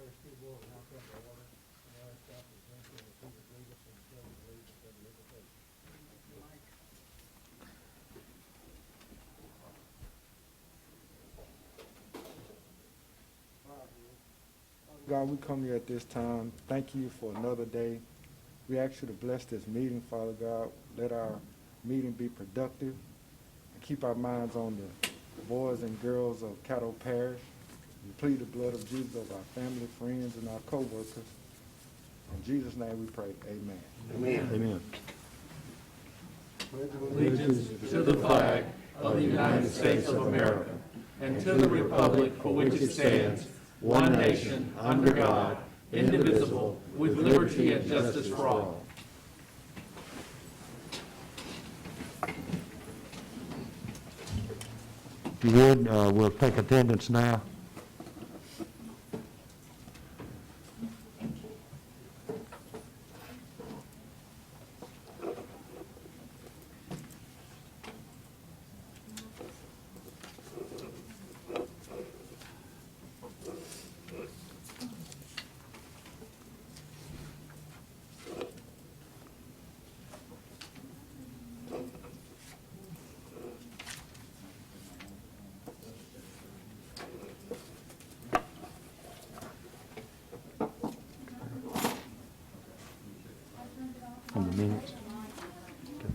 Parish School Board will now come to order. And I ask Dr. Jensen to please lead us in the pledge of allegiance and the invocation. God, we come here at this time. Thank you for another day. We ask you to bless this meeting, Father God. Let our meeting be productive and keep our minds on the boys and girls of Caddo Parish. We plead the blood of Jesus over our family, friends, and our co-workers. In Jesus' name we pray. Amen. Amen. Amen. Allegiance to the flag of the United States of America and to the republic for which it stands, one nation, under God, indivisible, with liberty and justice for all. If you would, we'll take attendance now. On the minutes. Okay.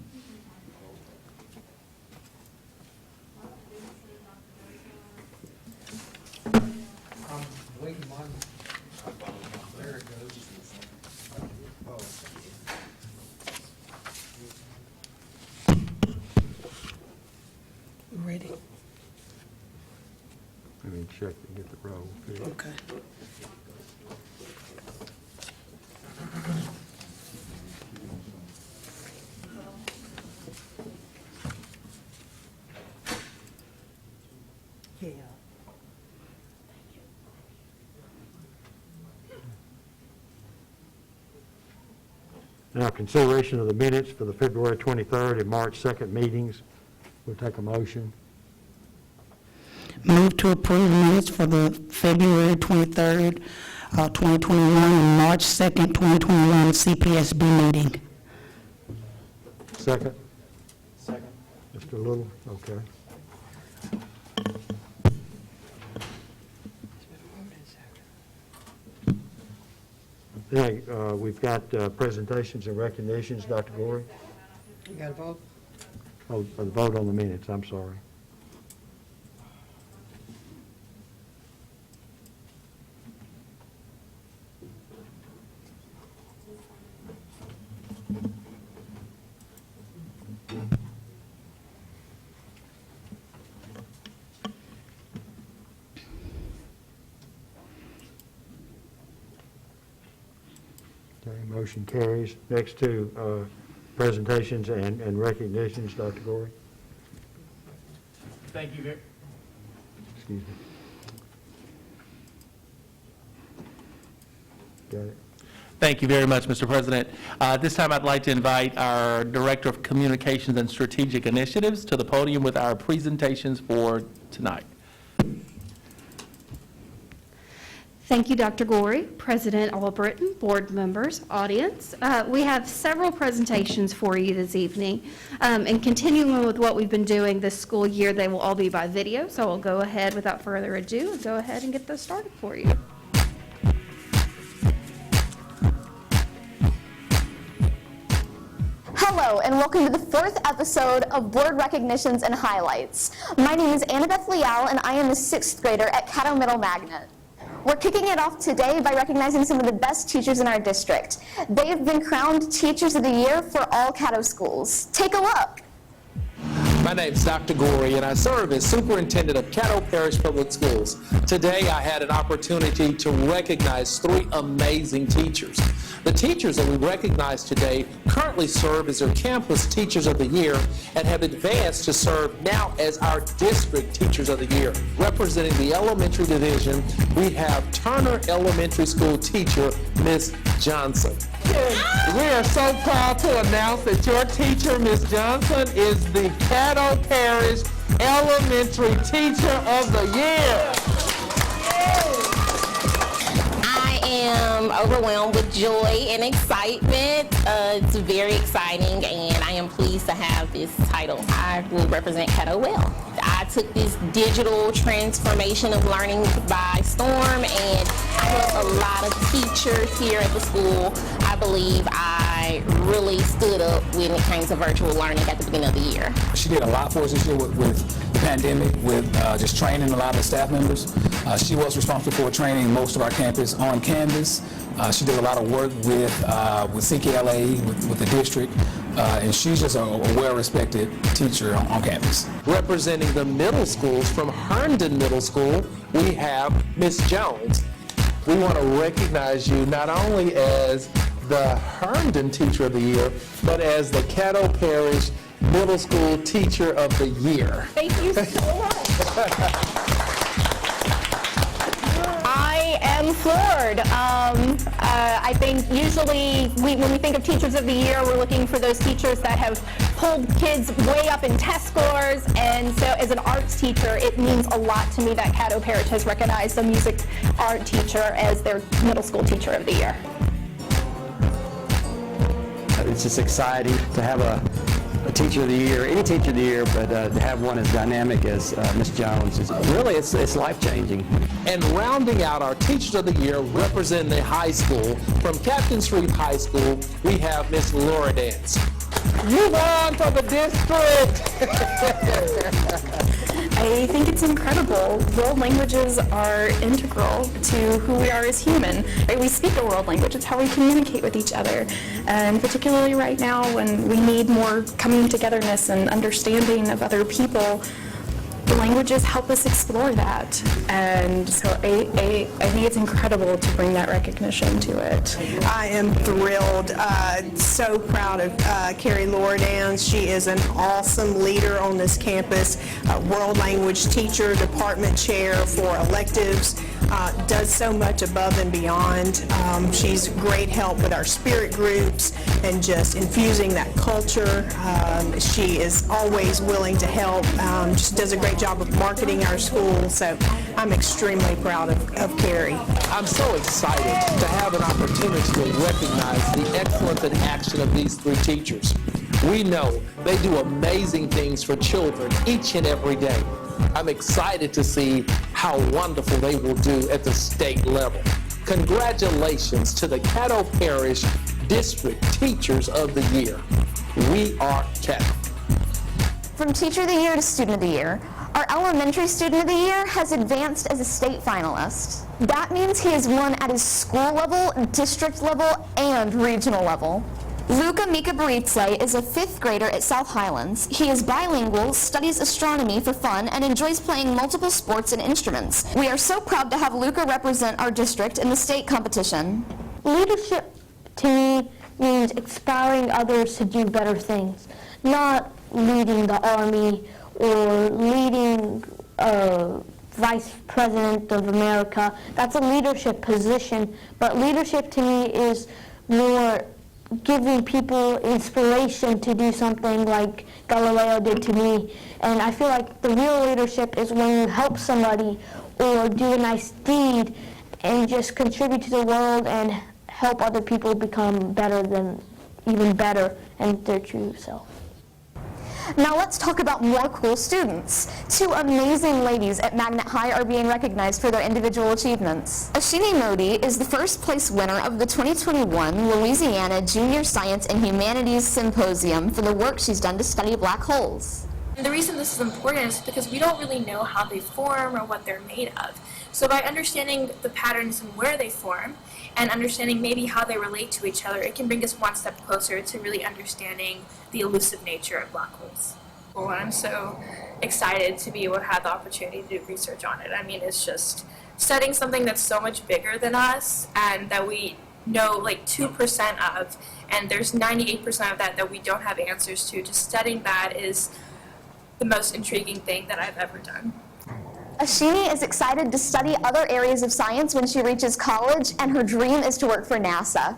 I'm waiting on, there it goes. Oh. Ready? Let me check and get the roll. Okay. Yeah. Now, consideration of the minutes for the February 23rd and March 2nd meetings. We'll take a motion. Move to approve minutes for the February 23rd, 2021, and March 2nd, 2021 CPSB meeting. Second? Second. Mr. Little, okay. Hey, we've got presentations and recognitions, Dr. Gorey. You got a vote? Oh, the vote on the minutes, I'm sorry. Okay, motion carries. Next to presentations and recognitions, Dr. Gorey. Thank you very Excuse me. Got it. Thank you very much, Mr. President. This time I'd like to invite our Director of Communications and Strategic Initiatives to the podium with our presentations for tonight. Thank you, Dr. Gorey, President Albritton, board members, audience. We have several presentations for you this evening. And continuing with what we've been doing this school year, they will all be by video, so I'll go ahead without further ado and go ahead and get those started for you. Hello, and welcome to the fourth episode of Board Recognitions and Highlights. My name is Annabeth Leal, and I am a sixth grader at Caddo Middle Magnet. We're kicking it off today by recognizing some of the best teachers in our district. They have been crowned Teachers of the Year for all Caddo schools. Take a look. My name is Dr. Gorey, and I serve as Superintendent of Caddo Parish Public Schools. Today, I had an opportunity to recognize three amazing teachers. The teachers that we recognize today currently serve as our Campus Teachers of the Year and have advanced to serve now as our District Teachers of the Year. Representing the elementary division, we have Turner Elementary School teacher, Ms. Johnson. We are so proud to announce that your teacher, Ms. Johnson, is the Caddo Parish Elementary Teacher of the Year. I am overwhelmed with joy and excitement. It's very exciting, and I am pleased to have this title. I will represent Caddo well. I took this digital transformation of learning by storm, and I helped a lot of teachers here at the school. I believe I really stood up when it came to virtual learning at the beginning of the year. She did a lot for us this year with the pandemic, with just training a lot of the staff members. She was responsible for training most of our campus on Canvas. She did a lot of work with CKLA, with the district, and she's just a well-respected teacher on campus. Representing the middle schools from Herndon Middle School, we have Miss Jones. We want to recognize you not only as the Herndon Teacher of the Year, but as the Caddo Parish Middle School Teacher of the Year. Thank you so much. I am floored. I think usually when we think of Teachers of the Year, we're looking for those teachers that have pulled kids way up in test scores, and so as an arts teacher, it means a lot to me that Caddo Parish has recognized a music art teacher as their middle school Teacher of the Year. It's just exciting to have a Teacher of the Year, any Teacher of the Year, but to have one as dynamic as Miss Jones, it's life-changing. And rounding out our Teachers of the Year, representing the high school, from Captain Street High School, we have Miss Laura Dance. You won for the district! I think it's incredible. World languages are integral to who we are as human. We speak a world language. It's how we communicate with each other. And particularly right now when we need more coming togetherness and understanding of other people, the languages help us explore that. And so I think it's incredible to bring that recognition to it. I am thrilled, so proud of Carrie Loredans. She is an awesome leader on this campus, world language teacher, department chair for electives, does so much above and beyond. She's great help with our spirit groups and just infusing that culture. She is always willing to help, just does a great job of marketing our school, so I'm extremely proud of Carrie. I'm so excited to have an opportunity to recognize the excellence and action of these three teachers. We know they do amazing things for children each and every day. I'm excited to see how wonderful they will do at the state level. Congratulations to the Caddo Parish District Teachers of the Year. We are Caddo. From Teacher of the Year to Student of the Year, our elementary Student of the Year has advanced as a state finalist. That means he has won at his school level, district level, and regional level. Luca Mika Baritzle is a 5th grader at South Highlands. He is bilingual, studies astronomy for fun, and enjoys playing multiple sports and instruments. We are so proud to have Luca represent our district in the state competition. Leadership to me means inspiring others to do better things, not leading the army or leading Vice President of America. That's a leadership position, but leadership to me is more giving people inspiration to do something like Galileo did to me. And I feel like the real leadership is when you help somebody or do a nice deed and just contribute to the world and help other people become even better and their true self. Now let's talk about more cool students. 2 amazing ladies at Magnet High are being recognized for their individual achievements. Ashini Modi is the first place winner of the 2021 Louisiana Junior Science and Humanities Symposium for the work she's done to study black holes. And the reason this is important is because we don't really know how they form or what they're made of. So by understanding the patterns and where they form, and understanding maybe how they relate to each other, it can bring us one step closer to really understanding the elusive nature of black holes. Well, I'm so excited to be able to have the opportunity to do research on it. I mean, it's just studying something that's so much bigger than us and that we know like 2% of, and there's 98% of that we don't have answers to. Just studying that is the most intriguing thing that I've ever done. Ashini is excited to study other areas of science when she reaches college, and her dream is to work for NASA.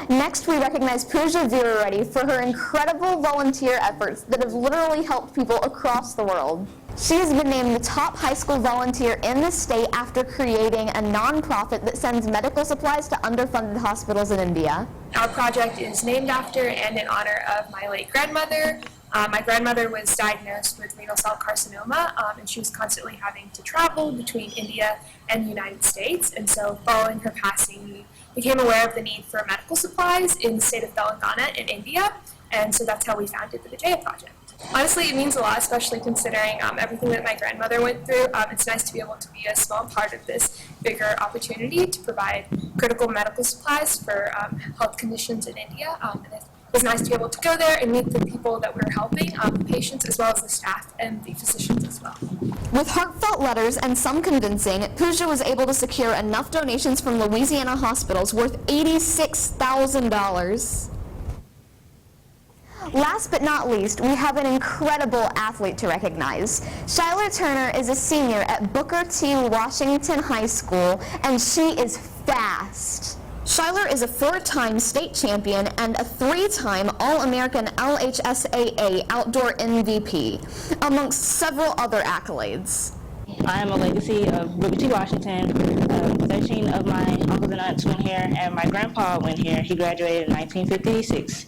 Next, we recognize Pooja Virareddy for her incredible volunteer efforts that have literally helped people across the world. She has been named the top high school volunteer in the state after creating a nonprofit that sends medical supplies to underfunded hospitals in India. Our project is named after and in honor of my late grandmother. My grandmother was diagnosed with renal cell carcinoma, and she was constantly having to travel between India and the United States. And so following her passing, we became aware of the need for medical supplies in the state of Telangana in India. And so that's how we founded the Vijaya Project. Honestly, it means a lot, especially considering everything that my grandmother went through. It's nice to be able to be a small part of this bigger opportunity to provide critical medical supplies for health conditions in India. And it was nice to be able to go there and meet the people that we're helping, the patients as well as the staff and the physicians as well. With heartfelt letters and some convincing, Pooja was able to secure enough donations from Louisiana hospitals worth $86,000. Last but not least, we have an incredible athlete to recognize. Shiloh Turner is a senior at Booker T. Washington High School, and she is fast. Shiloh is a 4-time state champion and a 3-time All-American LHSAA outdoor MVP, amongst several other accolades. I am a legacy of Booker T. Washington. 13 of my uncles and aunts went here, and my grandpa went here. He graduated in 1956.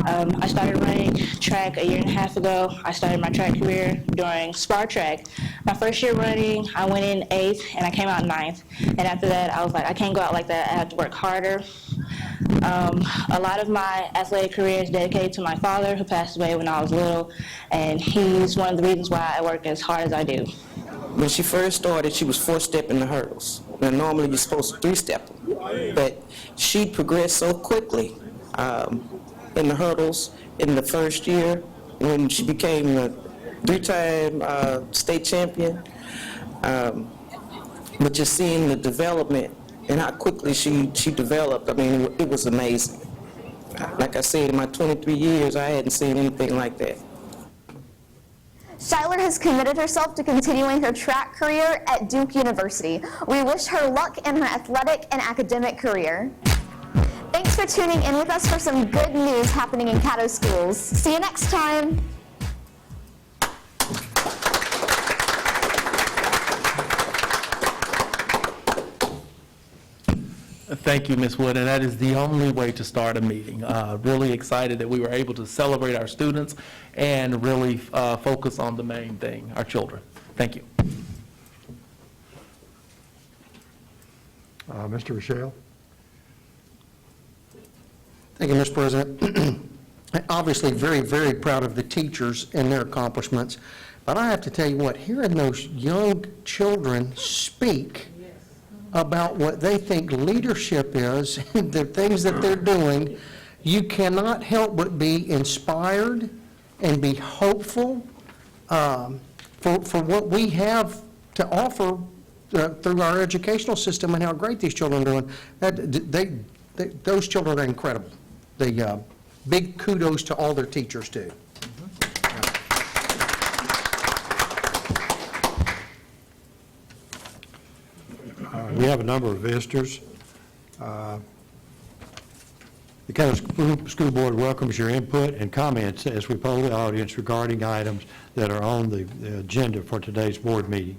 I started running track a year and a half ago. I started my track career during Spar Track. My first year running, I went in 8th, and I came out 9th. And after that, I was like, I can't go out like that. I have to work harder. A lot of my athletic career is dedicated to my father, who passed away when I was little, and he's one of the reasons why I work as hard as I do. When she first started, she was 4-stepping the hurdles. Now, normally you're supposed to 3-step them, but she progressed so quickly in the hurdles in the first year when she became a 3-time state champion. But just seeing the development and how quickly she developed, I mean, it was amazing. Like I said, in my 23 years, I hadn't seen anything like that. Shiloh has committed herself to continuing her track career at Duke University. We wish her luck in her athletic and academic career. Thanks for tuning in with us for some good news happening in Caddo schools. See you next time. Thank you, Ms. Wood, and that is the only way to start a meeting. Really excited that we were able to celebrate our students and really focus on the main thing, our children. Thank you. Mr. Rochelle? Thank you, Mr. President. Obviously, very, very proud of the teachers and their accomplishments, but I have to tell you what, hearing those young children speak about what they think leadership is, the things that they're doing, you cannot help but be inspired and be hopeful for what we have to offer through our educational system and how great these children are doing. Those children are incredible. Big kudos to all their teachers, too. We have a number of visitors. The Caddo School Board welcomes your input and comments as we poll the audience regarding items that are on the agenda for today's board meeting.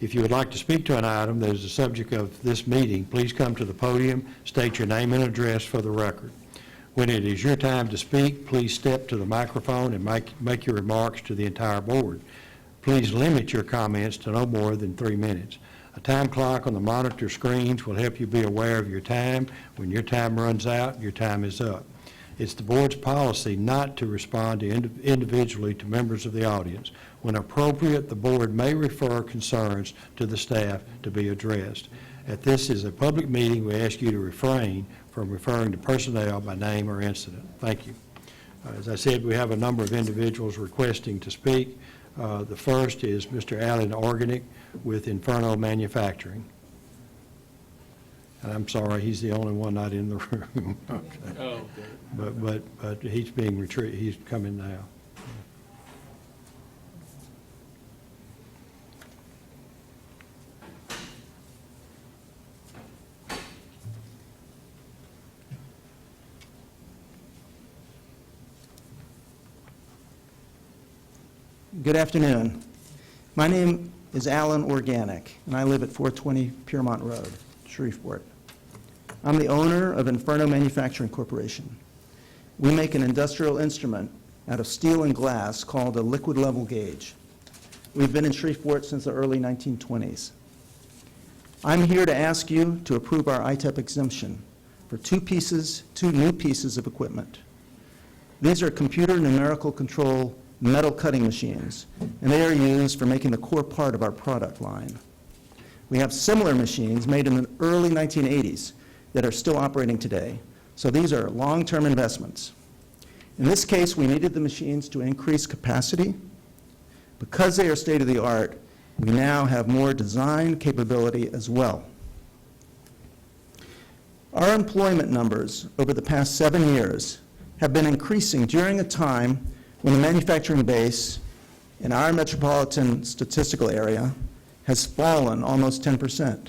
If you would like to speak to an item that is the subject of this meeting, please come to the podium, state your name and address for the record. When it is your time to speak, please step to the microphone and make your remarks to the entire board. Please limit your comments to no more than 3 minutes. A time clock on the monitor screens will help you be aware of your time. When your time runs out, your time is up. It's the board's policy not to respond to individually to members of the audience. When appropriate, the board may refer concerns to the staff to be addressed. As this is a public meeting, we ask you to refrain from referring to personnel by name or incident. Thank you. As I said, we have a number of individuals requesting to speak. The first is Mr. Alan Organic with Inferno Manufacturing. And I'm sorry, he's the only one not in the room. Okay. Oh, okay. But he's being retrieved. He's coming now. Good afternoon. My name is Alan Organic, and I live at 420 Piermont Road, Shreveport. I'm the owner of Inferno Manufacturing Corporation. We make an industrial instrument out of steel and glass called a liquid level gauge. We've been in Shreveport since the early 1920s. I'm here to ask you to approve our ITEP exemption for two new pieces of equipment. These are computer numerical control metal cutting machines, and they are used for making the core part of our product line. We have similar machines made in the early 1980s that are still operating today, so these are long-term investments. In this case, we needed the machines to increase capacity. Because they are state-of-the-art, we now have more design capability as well. Our employment numbers over the past 7 years have been increasing during a time when the manufacturing base in our metropolitan statistical area has fallen almost 10%.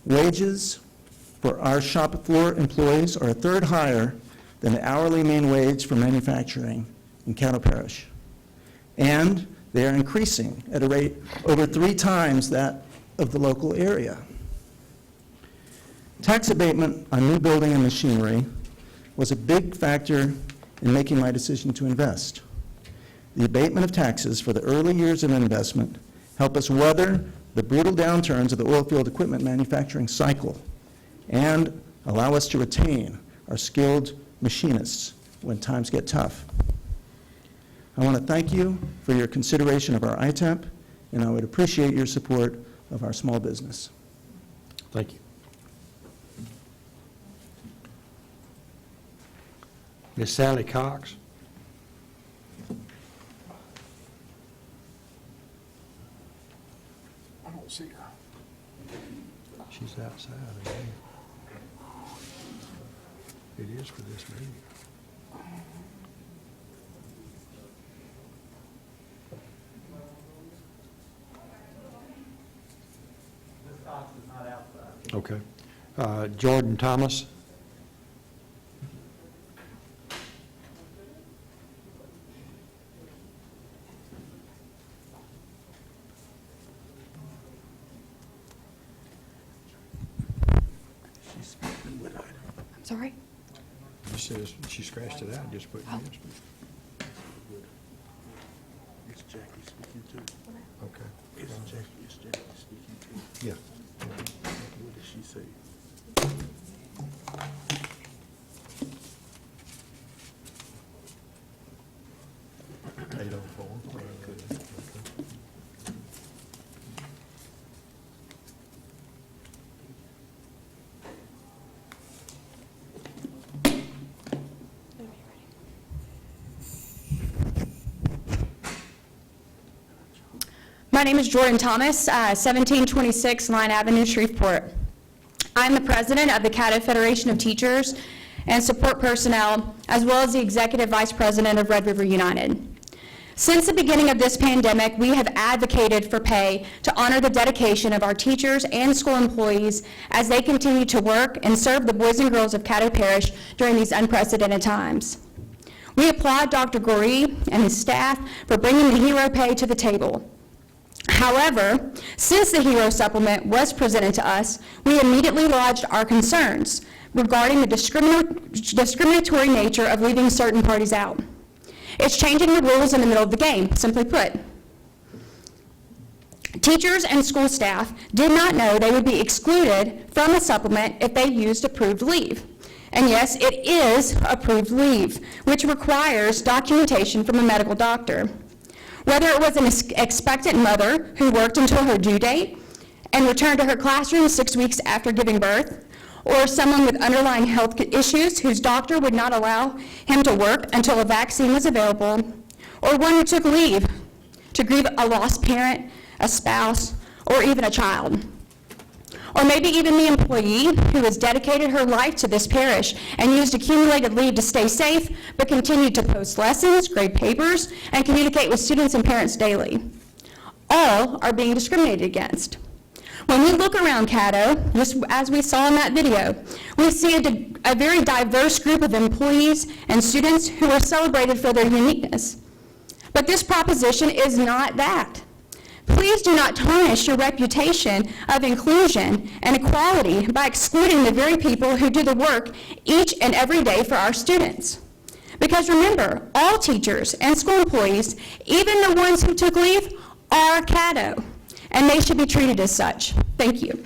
Wages for our shop floor employees are a third higher than the hourly mean wage for manufacturing in Caddo Parish. And they are increasing at a rate over 3 times that of the local area. Tax abatement on new building and machinery was a big factor in making my decision to invest. The abatement of taxes for the early years of investment help us weather the brutal downturns of the oilfield equipment manufacturing cycle and allow us to retain our skilled machinists when times get tough. I want to thank you for your consideration of our ITEP, and I would appreciate your support of our small business. Thank you. Ms. Sally Cox. I don't see her. She's outside. It is for this meeting. Ms. Cox is not outside. Okay. Jordan Thomas. I'm sorry? She says she scratched it out and just put it in. It's Jackie speaking too. Okay. It's Jackie speaking too. Yeah. What did she say? My name is Jordan Thomas, 1726 Line Avenue, Shreveport. I'm the president of the Caddo Federation of Teachers and Support Personnel, as well as the executive vice president of Red River United. Since the beginning of this pandemic, we have advocated for pay to honor the dedication of our teachers and school employees as they continue to work and serve the boys and girls of Caddo Parish during these unprecedented times. We applaud Dr. Goree and his staff for bringing the hero pay to the table. However, since the HERO supplement was presented to us, we immediately lodged our concerns regarding the discriminatory nature of leaving certain parties out. It's changing the rules in the middle of the game, simply put. Teachers and school staff did not know they would be excluded from the supplement if they used approved leave. And yes, it is approved leave, which requires documentation from a medical doctor. Whether it was an expectant mother who worked until her due date and returned to her classroom 6 weeks after giving birth, or someone with underlying health issues whose doctor would not allow him to work until a vaccine was available, or one who took leave to grieve a lost parent, a spouse, or even a child. Or maybe even the employee who has dedicated her life to this parish and used accumulated leave to stay safe, but continued to post lessons, grade papers, and communicate with students and parents daily. All are being discriminated against. When we look around Caddo, just as we saw in that video, we see a very diverse group of employees and students who are celebrated for their uniqueness. But this proposition is not that. Please do not tarnish your reputation of inclusion and equality by excluding the very people who do the work each and every day for our students. Because remember, all teachers and school employees, even the ones who took leave, are Caddo, and they should be treated as such. Thank you.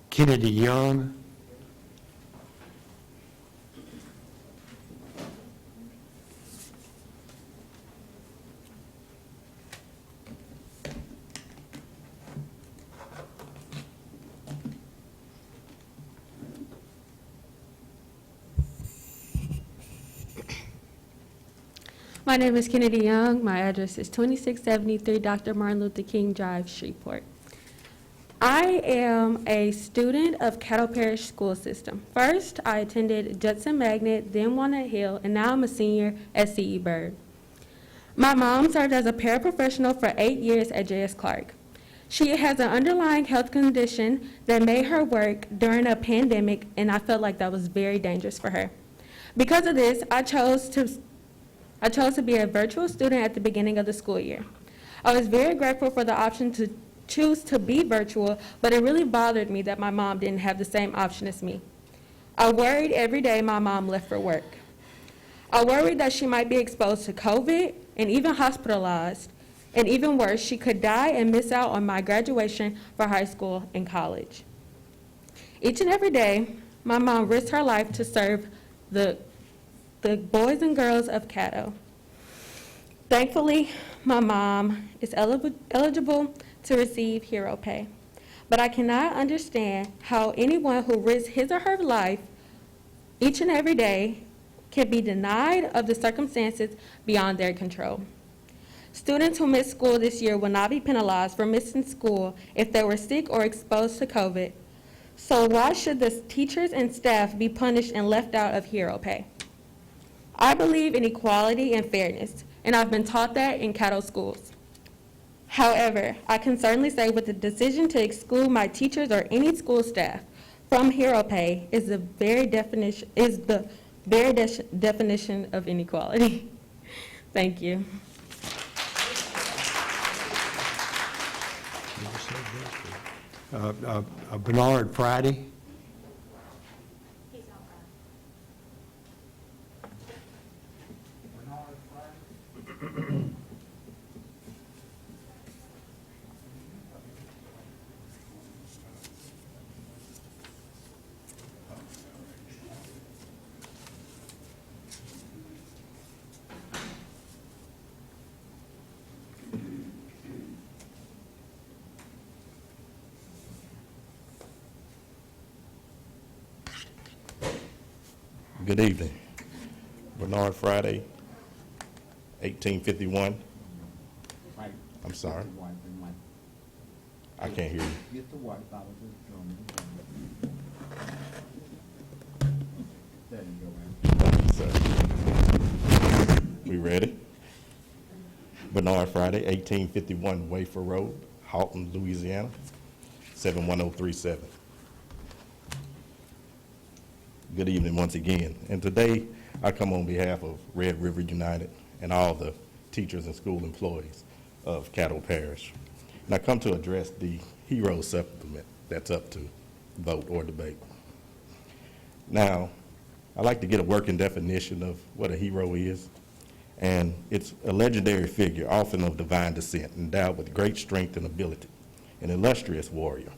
Kennedy Young. My name is Kennedy Young. My address is 2673 Dr. Martin Luther King Drive, Shreveport. I am a student of Caddo Parish school system. First, I attended Judson Magnet, then Walnut Hill, and now I'm a senior at C.E. Byrd. My mom served as a paraprofessional for 8 years at J.S. Clark. She has an underlying health condition that made her work during a pandemic, and I felt like that was very dangerous for her. Because of this, I chose to be a virtual student at the beginning of the school year. I was very grateful for the option to choose to be virtual, but it really bothered me that my mom didn't have the same option as me. I worried every day my mom left for work. I worried that she might be exposed to COVID and even hospitalized, and even worse, she could die and miss out on my graduation for high school and college. Each and every day, my mom risked her life to serve the boys and girls of Caddo. Thankfully, my mom is eligible to receive hero pay, but I cannot understand how anyone who risks his or her life each and every day can be denied of the circumstances beyond their control. Students who missed school this year will not be penalized for missing school if they were sick or exposed to COVID. So why should the teachers and staff be punished and left out of hero pay? I believe in equality and fairness, and I've been taught that in Caddo schools. However, I can certainly say with the decision to exclude my teachers or any school staff from hero pay is the very definition of inequality. Thank you. Bernard Friday. Good evening. Bernard Friday, 1851. I'm sorry. I can't hear you. Get the white out of the drum. There you go, man. We ready? Bernard Friday, 1851 Wafer Road, Houghton, Louisiana, 71037. Good evening once again. And today I come on behalf of Red River United and all the teachers and school employees of Caddo Parish. And I come to address the hero supplement that's up to vote or debate. Now, I'd like to get a working definition of what a hero is. And it's a legendary figure, often of divine descent, endowed with great strength and ability, an illustrious warrior,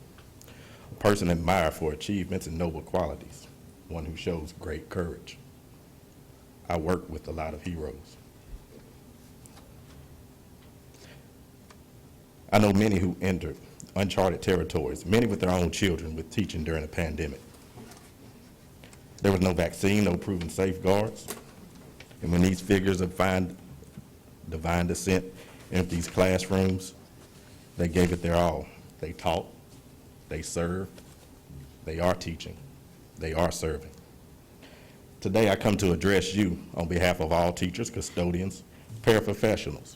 a person admired for achievements and noble qualities, one who shows great courage. I work with a lot of heroes. I know many who entered uncharted territories, many with their own children, with teaching during a pandemic. There was no vaccine, no proven safeguards. And when these figures of divine descent entered these classrooms, they gave it their all. They taught, they served, they are teaching, they are serving. Today I come to address you on behalf of all teachers, custodians, paraprofessionals,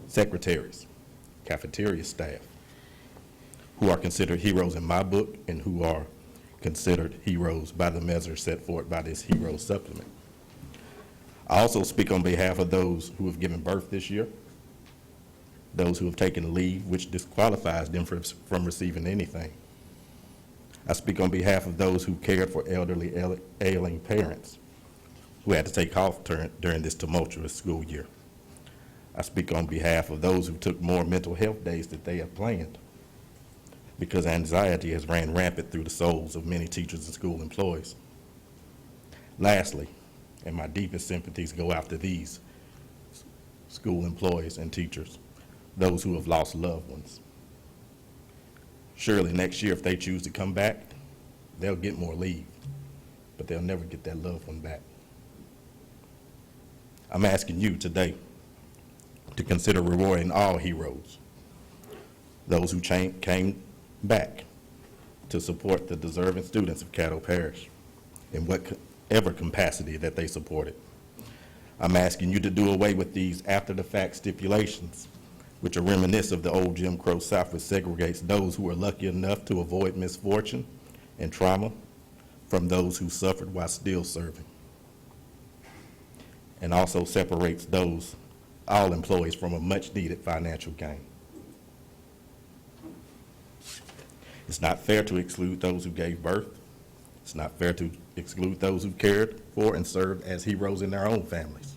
secretaries, cafeteria staff, who are considered heroes in my book and who are considered heroes by the measures set forth by this hero supplement. I also speak on behalf of those who have given birth this year, those who have taken leave which disqualifies them from receiving anything. I speak on behalf of those who cared for elderly, ailing parents who had to take off during this tumultuous school year. I speak on behalf of those who took more mental health days than they had planned, because anxiety has ran rampant through the souls of many teachers and school employees. Lastly, and my deepest sympathies go out to these school employees and teachers, those who have lost loved ones. Surely next year, if they choose to come back, they'll get more leave, but they'll never get that loved one back. I'm asking you today to consider rewarding all heroes, those who came back to support the deserving students of Caddo Parish in whatever capacity that they supported. I'm asking you to do away with these after-the-fact stipulations, which are reminiscent of the old Jim Crow South, which segregates those who are lucky enough to avoid misfortune and trauma from those who suffered while still serving, and also separates all employees from a much-needed financial gain. It's not fair to exclude those who gave birth. It's not fair to exclude those who cared for and served as heroes in their own families,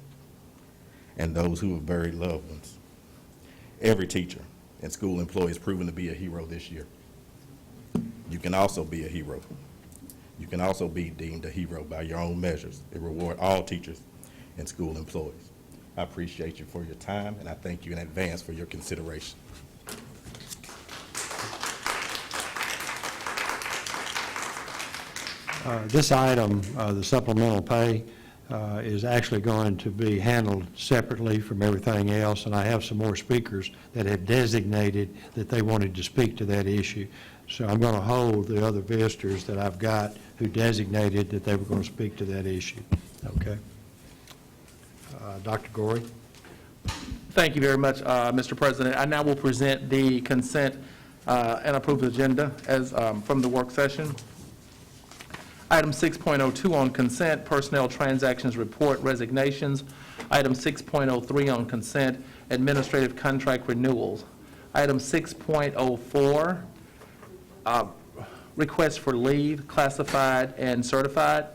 and those who have buried loved ones. Every teacher and school employee has proven to be a hero this year. You can also be a hero. You can also be deemed a hero by your own measures. It rewards all teachers and school employees. I appreciate you for your time, and I thank you in advance for your consideration. This item, the supplemental pay, is actually going to be handled separately from everything else, and I have some more speakers that have designated that they wanted to speak to that issue. So I'm going to hold the other visitors that I've got who designated that they were going to speak to that issue. Okay. Dr. Gorey. Thank you very much, Mr. President. I now will present the consent and approved agenda as from the work session. Item 6.02 on consent, personnel transactions report, resignations. Item 6.03 on consent, administrative contract renewals. Item 6.04, requests for leave, classified and certified.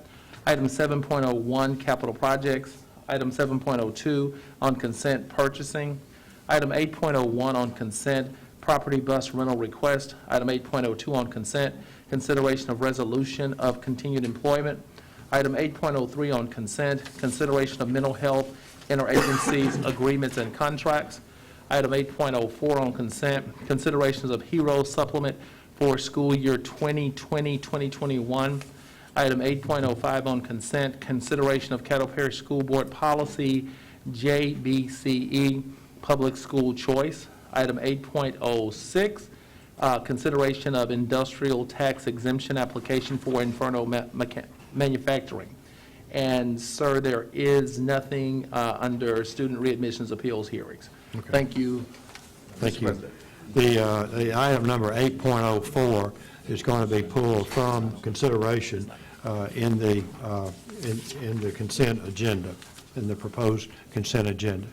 Item 7.01, capital projects. Item 7.02 on consent, purchasing. Item 8.01 on consent, property bus rental request. Item 8.02 on consent, consideration of resolution of continued employment. Item 8.03 on consent, consideration of mental health interagencies agreements and contracts. Item 8.04 on consent, considerations of HERO supplement for school year 2020-2021. Item 8.05 on consent, consideration of Caddo Parish School Board Policy JBCE, public school choice. Item 8.06, consideration of industrial tax exemption application for Inferno Manufacturing. And, sir, there is nothing under student readmissions appeals hearings. Okay. Thank you, Thank Mr. you. President. The item number 8.04 is going to be pulled from consideration in the consent agenda, in the proposed consent agenda.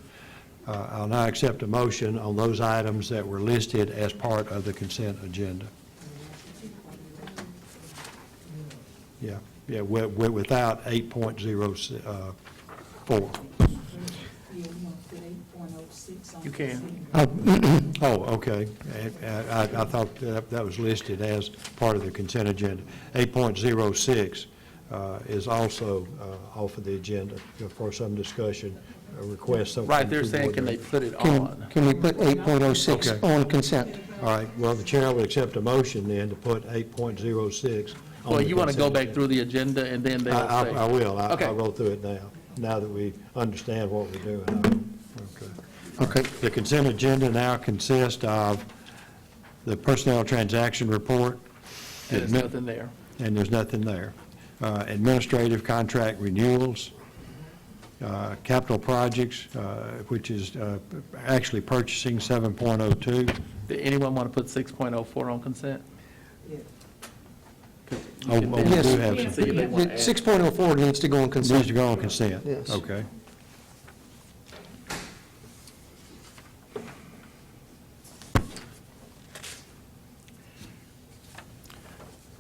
I'll now accept a motion on those items that were listed as part of the consent agenda. Yeah, without 8.04. You can. Oh, okay. I thought that was listed as part of the consent agenda. 8.06 is also off of the agenda for some discussion, a request. Right, they're saying, can they put it on? Can we put 8.06 on consent? All right, well, the chair will accept a motion then to put 8.06 on Well, the you want to go consent back agenda. through the agenda and then they'll say. I will. Okay. I'll go through it now that we understand what we're doing. Okay. The consent agenda now consists of the personnel transaction report. And there's nothing there. And there's nothing there. Administrative contract renewals, capital projects, which is actually purchasing 7.02. Did anyone want to put 6.04 on consent? Oh, we do Yes. have some See if they want to add. 6.04 needs to go on Needs consent. to go on consent? Yes. Okay.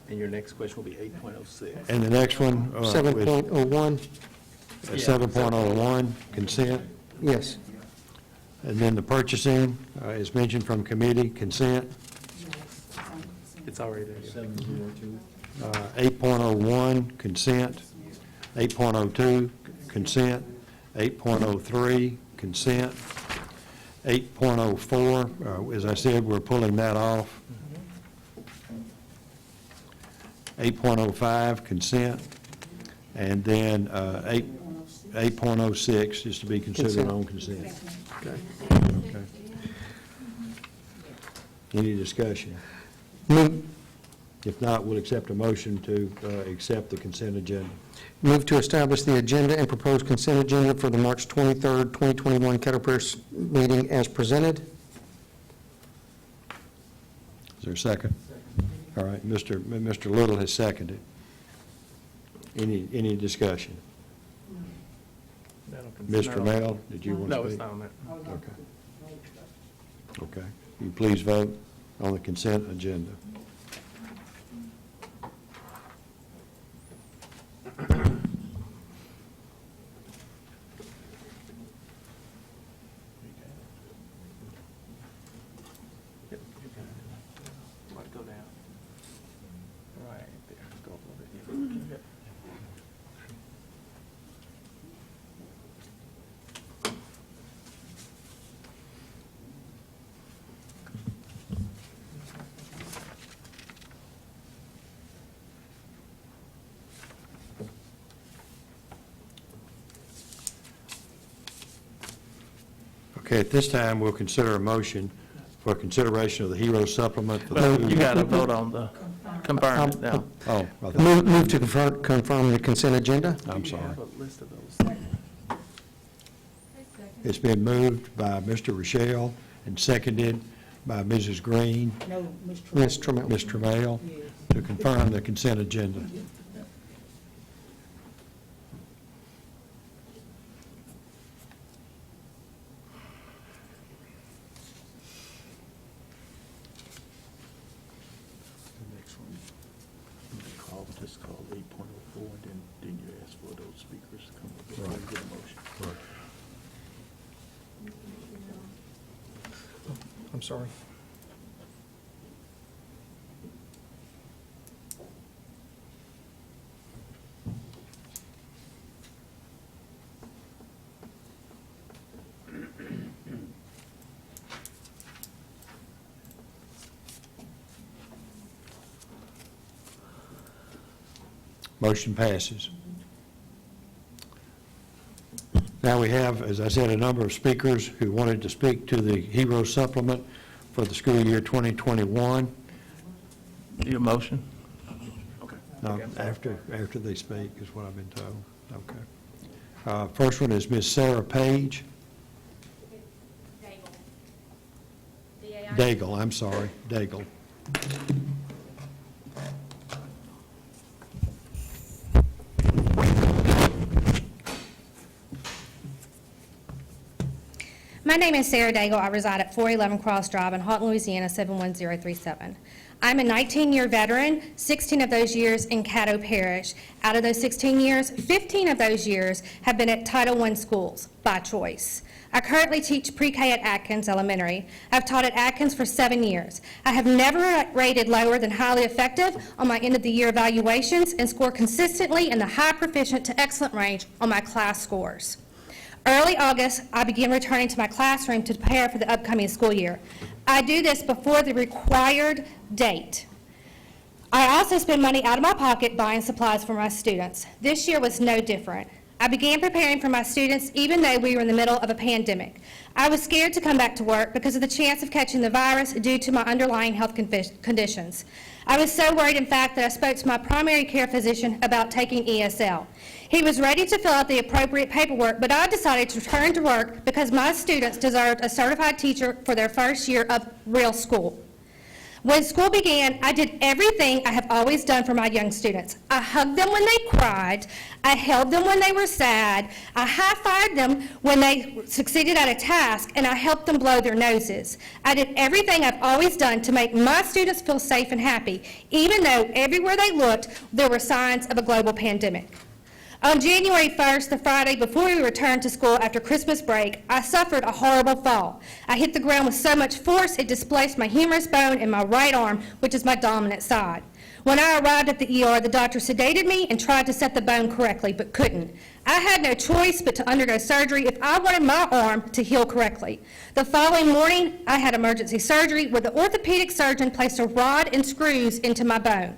And your next question will be 8.06. And the next one? 7.01, 7.01, consent. yes. And then the purchasing is mentioned from committee, consent. It's already there. 8.01, consent. 8.02, consent. 8.03, consent. 8.04, as I said, we're pulling that off. 8.05, consent. And then 8.06 is to be considered on consent. Okay. Any discussion? Move If not, we'll accept a motion to accept the consent agenda. move to establish the agenda and propose consent agenda for the March 23rd, 2021 Caddo Parish meeting as presented. Is there a second? All right, Mr. Little has seconded. Any discussion? Mr. Mel, did you want to speak? No, it's not on that. Okay. Okay. Will you please vote on the consent agenda? Go down. Right there. Go a little bit. Okay, at this time, we'll consider a motion for consideration of the HERO supplement for the Well, school you year. got to vote on the confirm it now. Oh, I thought- Move to confirm the consent agenda. I'm sorry. Have a list of those. It's been moved by Mr. Rochelle and seconded by Mrs. Green, No, Mr. Ms. Trammell. Ms. Trammell, to confirm the consent agenda. The next one, just call 8.04, and then you ask for those speakers to come up before you get a motion. I'm sorry. Motion passes. Now we have, as I said, a number of speakers who wanted to speak to the HERO supplement for the school year 2021. Your motion? No, after they speak is what I've been told. Okay. First one is Ms. Sarah Page. Daigle, I'm sorry, Daigle. My name is Sarah Daigle. I reside at 411 Cross Drive in Houghton, Louisiana, 71037. I'm a 19-year veteran, 16 of those years in Caddo Parish. Out of those 16 years, 15 of those years have been at Title I schools by choice. I currently teach pre-K at Atkins Elementary. I've taught at Atkins for 7 years. I have never rated lower than highly effective on my end-of-the-year evaluations and score consistently in the high proficient to excellent range on my class scores. Early August, I began returning to my classroom to prepare for the upcoming school year. I do this before the required date. I also spend money out of my pocket buying supplies for my students. This year was no different. I began preparing for my students even though we were in the middle of a pandemic. I was scared to come back to work because of the chance of catching the virus due to my underlying health conditions. I was so worried, in fact, that I spoke to my primary care physician about taking ESL. He was ready to fill out the appropriate paperwork, but I decided to return to work because my students deserved a certified teacher for their first year of real school. When school began, I did everything I have always done for my young students. I hugged them when they cried, I held them when they were sad, I high-fived them when they succeeded at a task, and I helped them blow their noses. I did everything I've always done to make my students feel safe and happy, even though everywhere they looked, there were signs of a global pandemic. On January 1st, the Friday before we returned to school after Christmas break, I suffered a horrible fall. I hit the ground with so much force it displaced my humerus bone in my right arm, which is my dominant side. When I arrived at the ER, the doctor sedated me and tried to set the bone correctly, but couldn't. I had no choice but to undergo surgery if I wanted my arm to heal correctly. The following morning, I had emergency surgery where the orthopedic surgeon placed a rod and screws into my bone.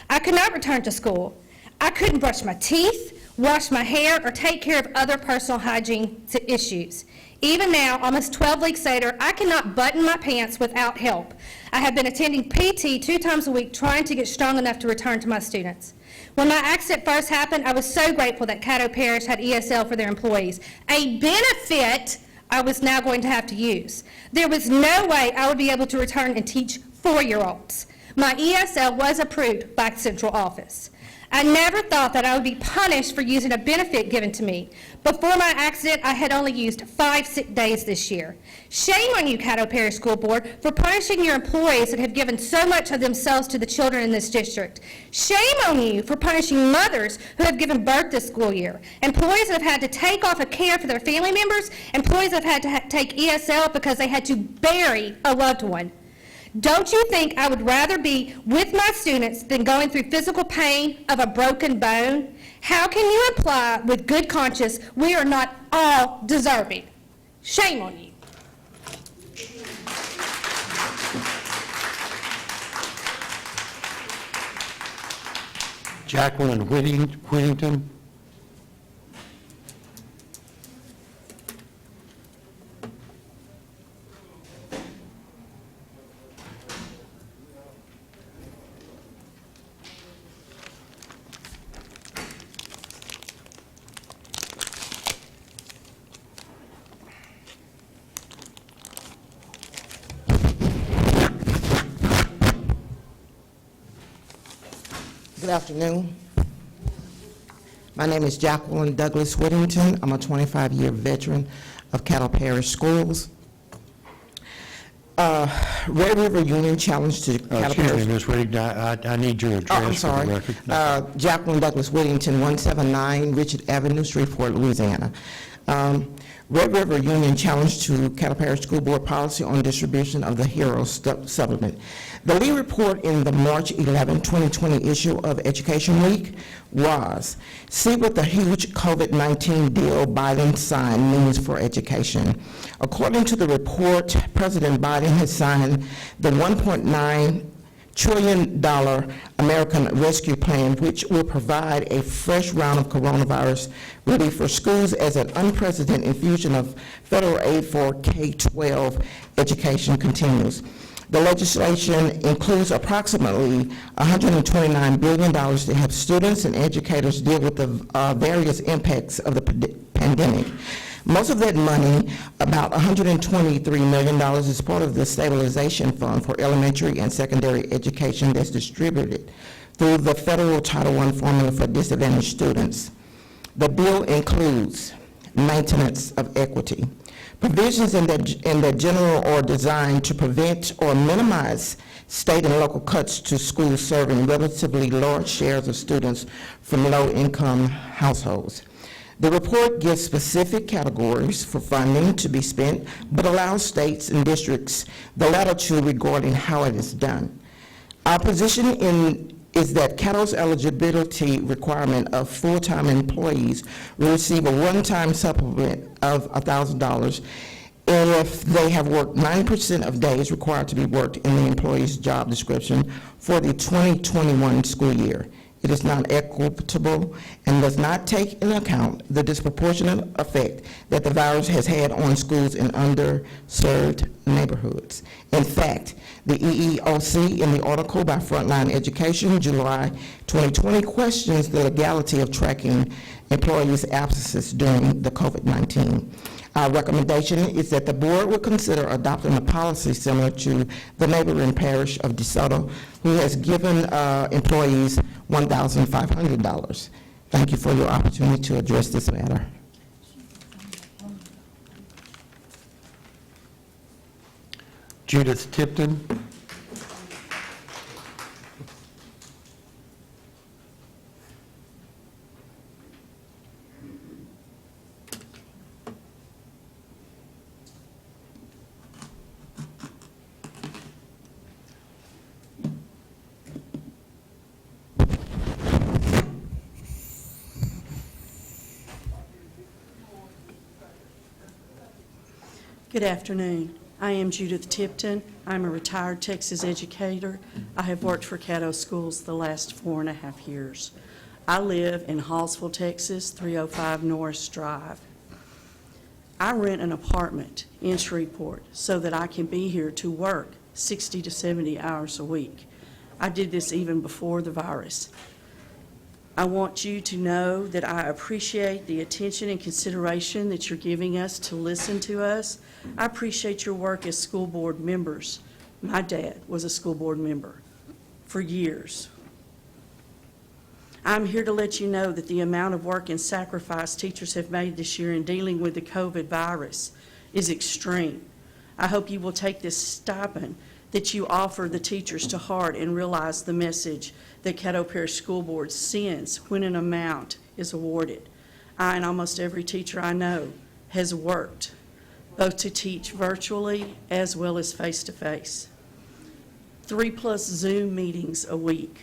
I could not return to school. I couldn't brush my teeth, wash my hair, or take care of other personal hygiene issues. Even now, almost 12 weeks later, I cannot button my pants without help. I have been attending PT 2 times a week trying to get strong enough to return to my students. When my accident first happened, I was so grateful that Caddo Parish had ESL for their employees, a benefit I was now going to have to use. There was no way I would be able to return and teach 4-year-olds. My ESL was approved by central office. I never thought that I would be punished for using a benefit given to me. Before my accident, I had only used 5 sick days this year. Shame on you, Caddo Parish School Board, for punishing your employees that have given so much of themselves to the children in this district. Shame on you for punishing mothers who have given birth this school year, employees that have had to take off of care for their family members, employees that have had to take ESL because they had to bury a loved one. Don't you think I would rather be with my students than going through physical pain of a broken bone? How can you imply with good conscience we are not all deserving? Shame on you. Jacqueline Whittington. Good afternoon. My name is Jacqueline Douglas Whittington. I'm a 25-year veteran of Caddo Parish Schools. Red River Union Challenge to Caddo Excuse Parish. me, Ms. Whittington, I need your address I'm sorry. for the record. Jacqueline Douglas Whittington, 179 Richard Avenue, Shreveport, Louisiana. Red River Union Challenge to Caddo Parish School Board Policy on Distribution of the HERO Supplement. The lead report in the March 11, 2020 issue of Education Week was, see what the huge COVID-19 deal Biden signed means for education. According to the report, President Biden has signed the $1.9 trillion American Rescue Plan, which will provide a fresh round of coronavirus relief for schools as an unprecedented infusion of federal aid for K-12 education continues. The legislation includes approximately $129 billion to help students and educators deal with the various impacts of the pandemic. Most of that money, about $123 million, is part of the stabilization fund for elementary and secondary education that's distributed through the federal Title I formula for disadvantaged students. The bill includes maintenance of equity. Provisions in the general are designed to prevent or minimize state and local cuts to schools serving relatively large shares of students from low-income households. The report gives specific categories for funding to be spent, but allows states and districts the latitude regarding how it is done. Our position is that Caddo's eligibility requirement of full-time employees will receive a one-time supplement of $1,000 if they have worked 9% of days required to be worked in the employee's job description for the 2021 school year. It is not equitable and does not take into account the disproportionate effect that the virus has had on schools in underserved neighborhoods. In fact, the EEOC in the article by Frontline Education, July 2020, questions the legality of tracking employees' absences during the COVID-19. Our recommendation is that the board will consider adopting a policy similar to the neighboring parish of DeSoto, who has given employees $1,500. Thank you for your opportunity to address this matter. Judith Tipton. Good afternoon. I am Judith Tipton. I'm a retired Texas educator. I have worked for Caddo Schools the last 4.5 years. I live in Hallsville, Texas, 305 Norris Drive. I rent an apartment in Shreveport so that I can be here to work 60 to 70 hours a week. I did this even before the virus. I want you to know that I appreciate the attention and consideration that you're giving us to listen to us. I appreciate your work as school board members. My dad was a school board member for years. I'm here to let you know that the amount of work and sacrifice teachers have made this year in dealing with the COVID virus is extreme. I hope you will take this stipend that you offer the teachers to heart and realize the message that Caddo Parish School Board sends when an amount is awarded. I and almost every teacher I know has worked both to teach virtually as well as face-to-face. 3+ Zoom meetings a week,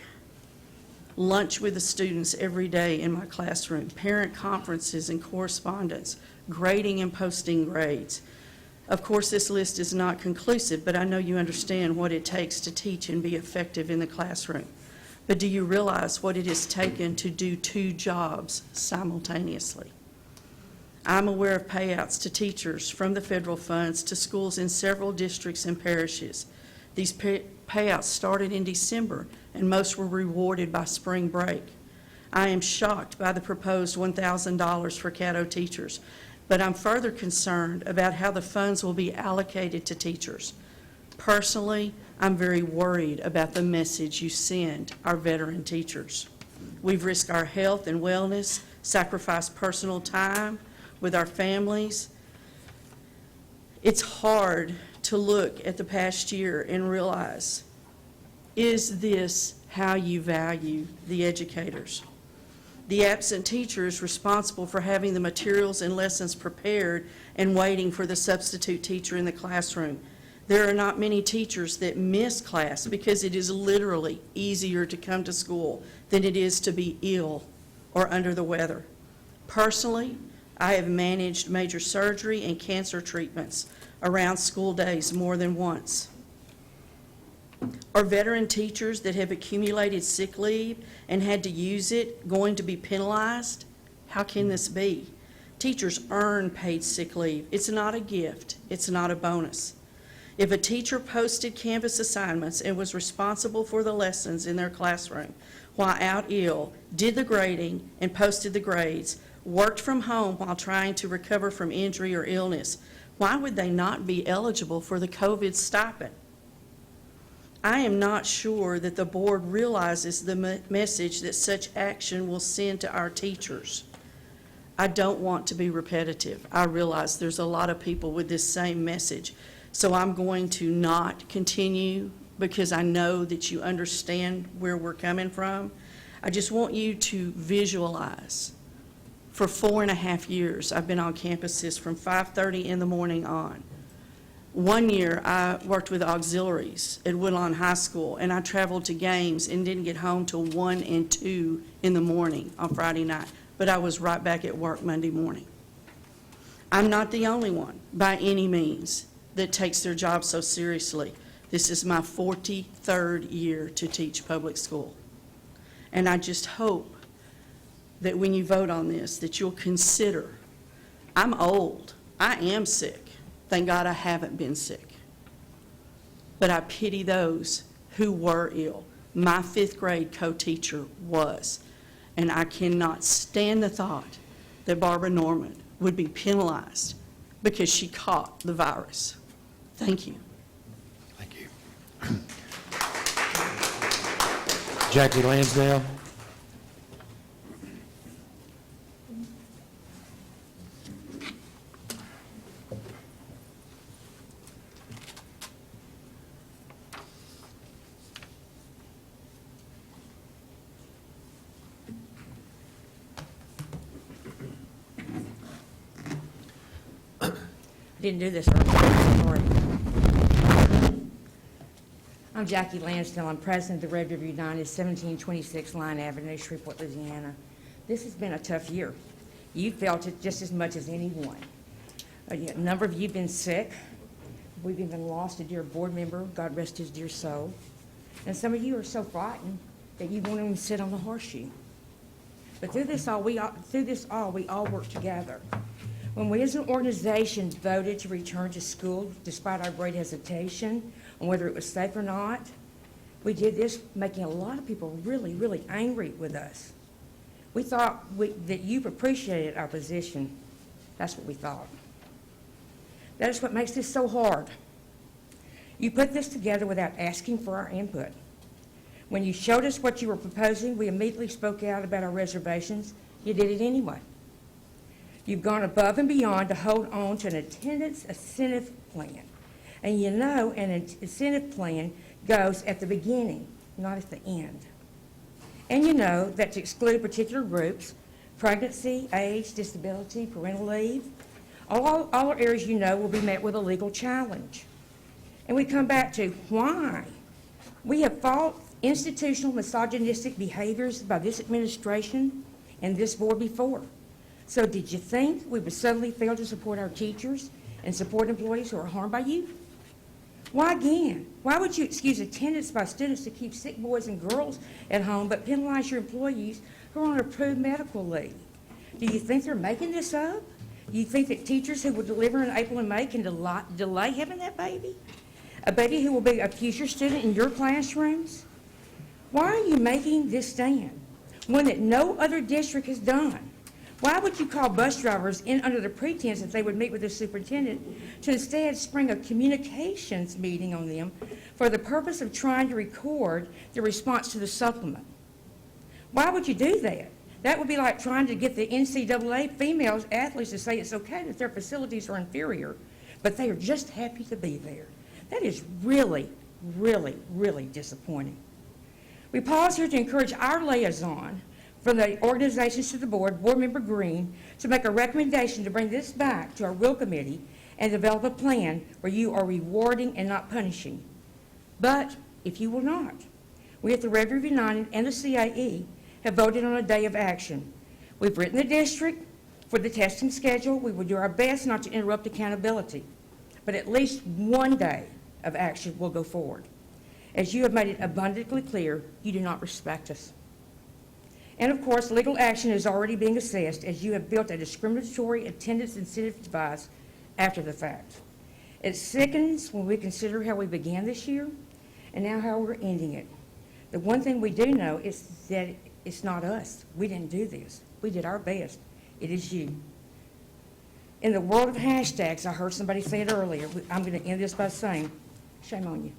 lunch with the students every day in my classroom, parent conferences and correspondence, grading and posting grades. Of course, this list is not conclusive, but I know you understand what it takes to teach and be effective in the classroom. But do you realize what it has taken to do 2 jobs simultaneously? I'm aware of payouts to teachers from the federal funds to schools in several districts and parishes. These payouts started in December, and most were rewarded by spring break. I am shocked by the proposed $1,000 for Caddo teachers, but I'm further concerned about how the funds will be allocated to teachers. Personally, I'm very worried about the message you send our veteran teachers. We've risked our health and wellness, sacrificed personal time with our families. It's hard to look at the past year and realize, is this how you value the educators? The absent teacher is responsible for having the materials and lessons prepared and waiting for the substitute teacher in the classroom. There are not many teachers that miss class because it is literally easier to come to school than it is to be ill or under the weather. Personally, I have managed major surgery and cancer treatments around school days more than once. Are veteran teachers that have accumulated sick leave and had to use it going to be penalized? How can this be? Teachers earn paid sick leave. It's not a gift. It's not a bonus. If a teacher posted Canvas assignments and was responsible for the lessons in their classroom while out ill, did the grading and posted the grades, worked from home while trying to recover from injury or illness, why would they not be eligible for the COVID stipend? I am not sure that the board realizes the message that such action will send to our teachers. I don't want to be repetitive. I realize there's a lot of people with this same message. So I'm going to not continue because I know that you understand where we're coming from. I just want you to visualize. For 4.5 years, I've been on campuses from 5:30 in the morning on. One year, I worked with auxiliaries at Woodlawn High School, and I traveled to games and didn't get home till 1 and 2 in the morning on Friday night, but I was right back at work Monday morning. I'm not the only one, by any means, that takes their job so seriously. This is my 43rd year to teach public school. And I just hope that when you vote on this, that you'll consider, I'm old, I am sick. Thank God I haven't been sick. But I pity those who were ill. My 5th grade co-teacher was. And I cannot stand the thought that Barbara Norman would be penalized because she caught the virus. Thank you. Thank you. Jackie Lansdale. Didn't do this earlier, sorry. I'm Jackie Lansdale. I'm president of the Red River United, 1726 Line Avenue, Shreveport, Louisiana. This has been a tough year. You felt it just as much as anyone. A number of you have been sick. We've even lost a dear board member, God rest his dear soul. And some of you are so frightened that you won't even sit on the horseshoe. But through this all, we all work together. When we as an organization voted to return to school, despite our great hesitation on whether it was safe or not, we did this making a lot of people really, really angry with us. We thought that you appreciated our position. That's what we thought. That is what makes this so hard. You put this together without asking for our input. When you showed us what you were proposing, we immediately spoke out about our reservations. You did it anyway. You've gone above and beyond to hold on to an attendance incentive plan. And you know an incentive plan goes at the beginning, not at the end. And you know that to exclude particular groups, pregnancy, age, disability, parental leave, all are areas you know will be met with a legal challenge. And we come back to why. We have fought institutional misogynistic behaviors by this administration and this board before. So did you think we would suddenly fail to support our teachers and support employees who are harmed by you? Why again? Why would you excuse attendance by students to keep sick boys and girls at home but penalize your employees who are on approved medical leave? Do you think they're making this up? Do you think that teachers who will deliver in April and May can delay having that baby? A baby who will be a future student in your classrooms? Why are you making this stand? One that no other district has done. Why would you call bus drivers in under the pretense that they would meet with the superintendent to instead spring a communications meeting on them for the purpose of trying to record the response to the supplement? Why would you do that? That would be like trying to get the NCAA female athletes to say it's okay that their facilities are inferior, but they are just happy to be there. That is really, really, really disappointing. We pause here to encourage our liaison from the organizations to the board, Board Member Green, to make a recommendation to bring this back to our Will Committee and develop a plan where you are rewarding and not punishing. But if you will not, we at the Red River United and the CAE have voted on a day of action. We've written the district for the testing schedule. We will do our best not to interrupt accountability, but at least one day of action will go forward. As you have made it abundantly clear, you do not respect us. And of course, legal action is already being assessed as you have built a discriminatory attendance incentive device after the fact. It sickens when we consider how we began this year and now how we're ending it. The one thing we do know is that it's not us. We didn't do this. We did our best. It is you. In the world of hashtags, I heard somebody say it earlier. I'm going to end this by saying, shame on you.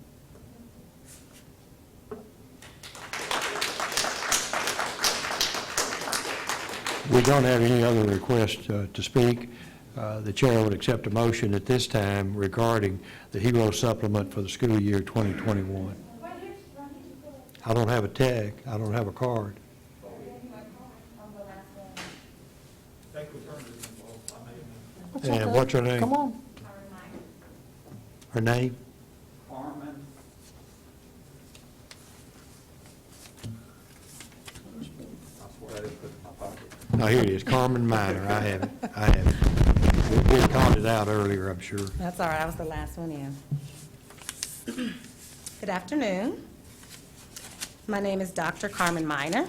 We don't have any other requests to speak. The chair would accept a motion at this time regarding the HERO supplement for the school year 2021. I don't have a tag. I don't have a card. And what's her name? Come on. Her name? Carmen. No, here it is, Carmen Minor. I have it. I have it. We called it out earlier, I'm sure. That's all right. I was the last one in. Good afternoon. My name is Dr. Carmen Minor.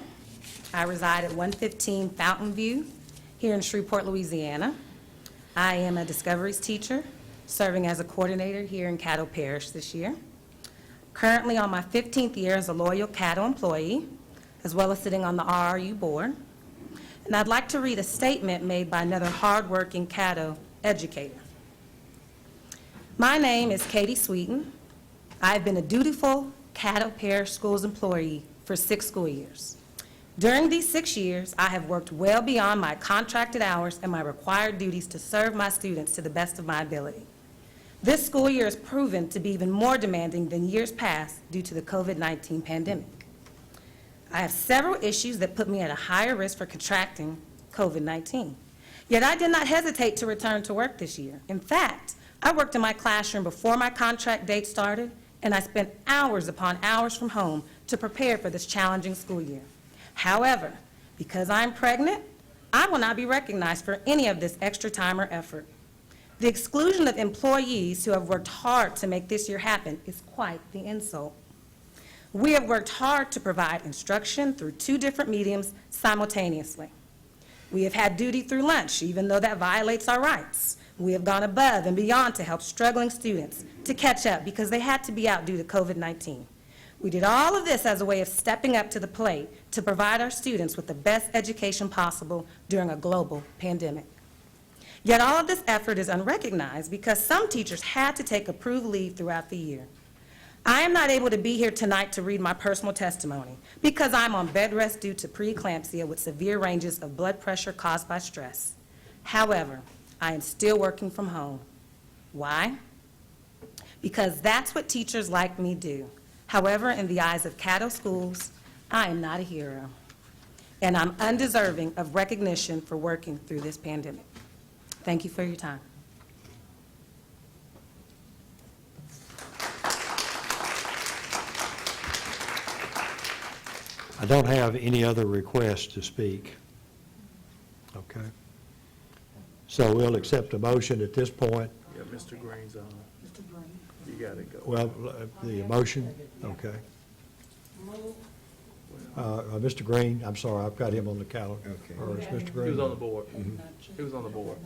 I reside at 115 Fountain View here in Shreveport, Louisiana. I am a Discoveries teacher serving as a coordinator here in Caddo Parish this year. Currently on my 15th year as a loyal Caddo employee, as well as sitting on the RRU board. And I'd like to read a statement made by another hardworking Caddo educator. My name is Katie Sweeten. I've been a dutiful Caddo Parish Schools employee for 6 school years. During these 6 years, I have worked well beyond my contracted hours and my required duties to serve my students to the best of my ability. This school year has proven to be even more demanding than years past due to the COVID-19 pandemic. I have several issues that put me at a higher risk for contracting COVID-19. Yet I did not hesitate to return to work this year. In fact, I worked in my classroom before my contract date started, and I spent hours upon hours from home to prepare for this challenging school year. However, because I'm pregnant, I will not be recognized for any of this extra time or effort. The exclusion of employees who have worked hard to make this year happen is quite the insult. We have worked hard to provide instruction through 2 different mediums simultaneously. We have had duty through lunch, even though that violates our rights. We have gone above and beyond to help struggling students to catch up because they had to be out due to COVID-19. We did all of this as a way of stepping up to the plate to provide our students with the best education possible during a global pandemic. Yet all of this effort is unrecognized because some teachers had to take approved leave throughout the year. I am not able to be here tonight to read my personal testimony because I'm on bed rest due to preeclampsia with severe ranges of blood pressure caused by stress. However, I am still working from home. Why? Because that's what teachers like me do. However, in the eyes of Caddo schools, I am not a hero, and I'm undeserving of recognition for working through this pandemic. Thank you for your time. I don't have any other requests to speak. Okay. So we'll accept a motion at this point. Yeah, Mr. Green's on. Mr. Green. You got to go. Well, the motion, okay. Mr. Green, I'm sorry, I've got him on the calendar. Okay. Or is Mr. Green? He was on the board. He was on the board.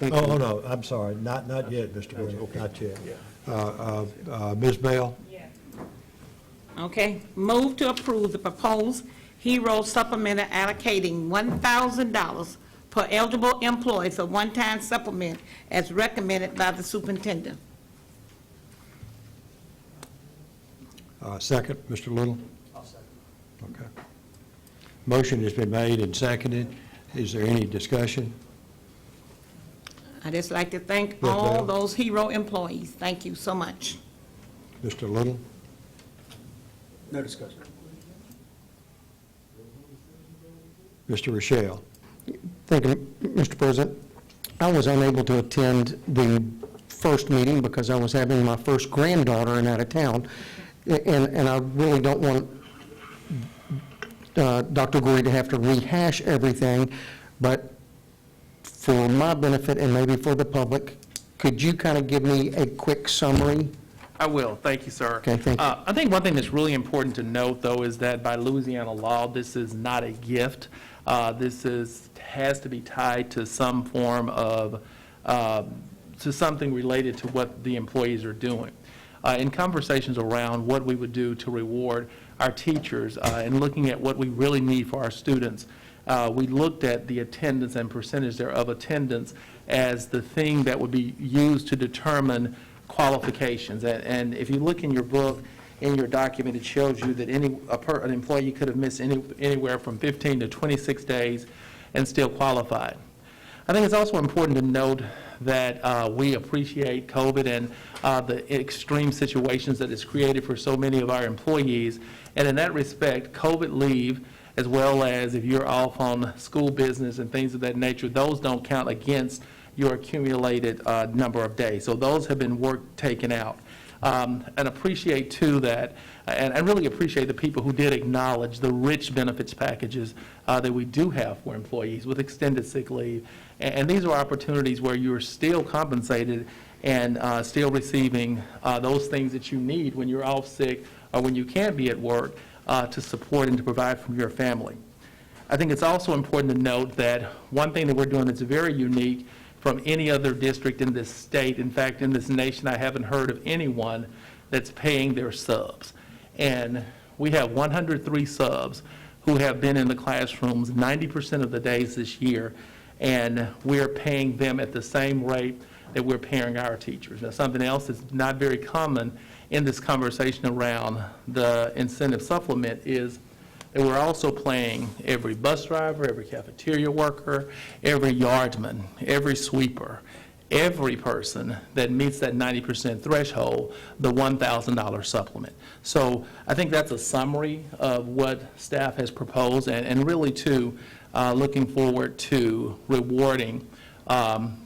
Oh, no, I'm sorry, not yet, Mr. Green, not yet. Ms. Bell? Okay, move to approve the proposed HERO supplemental allocating $1,000 per eligible employee for one-time supplement as recommended by the superintendent. Second, Mr. Little? I'll second. Okay. Motion has been made and seconded. Is there any discussion? I'd just like to thank Yes, all ma'am. those HERO employees. Thank you so much. Mr. Little? No discussion. Mr. Rochelle? Thank you, Mr. President. I was unable to attend the first meeting because I was having my first granddaughter and out of town, and I really don't want Dr. Gorey to have to rehash everything, but for my benefit and maybe for the public, could you kind of give me a quick summary? I will. Thank you, sir. Okay, thank you. I think one thing that's really important to note, though, is that by Louisiana law, this is not a gift. This has to be tied to some form of, to something related to what the employees are doing. In conversations around what we would do to reward our teachers and looking at what we really need for our students, we looked at the attendance and percentage there of attendance as the thing that would be used to determine qualifications. And if you look in your book, in your document, it shows you that an employee could have missed anywhere from 15 to 26 days and still qualified. I think it's also important to note that we appreciate COVID and the extreme situations that it's created for so many of our employees. And in that respect, COVID leave, as well as if you're off on school business and things of that nature, those don't count against your accumulated number of days. So those have been taken out. And appreciate, too, that, and I really appreciate the people who did acknowledge the rich benefits packages that we do have for employees with extended sick leave. And these are opportunities where you're still compensated and still receiving those things that you need when you're off sick or when you can't be at work to support and to provide for your family. I think it's also important to note that one thing that we're doing that's very unique from any other district in this state, in fact, in this nation, I haven't heard of anyone that's paying their subs. And we have 103 subs who have been in the classrooms 90% of the days this year, and we're paying them at the same rate that we're paying our teachers. Now, something else that's not very common in this conversation around the incentive supplement is that we're also paying every bus driver, every cafeteria worker, every yardman, every sweeper, every person that meets that 90% threshold, the $1,000 supplement. So I think that's a summary of what staff has proposed, and really, too, looking forward to rewarding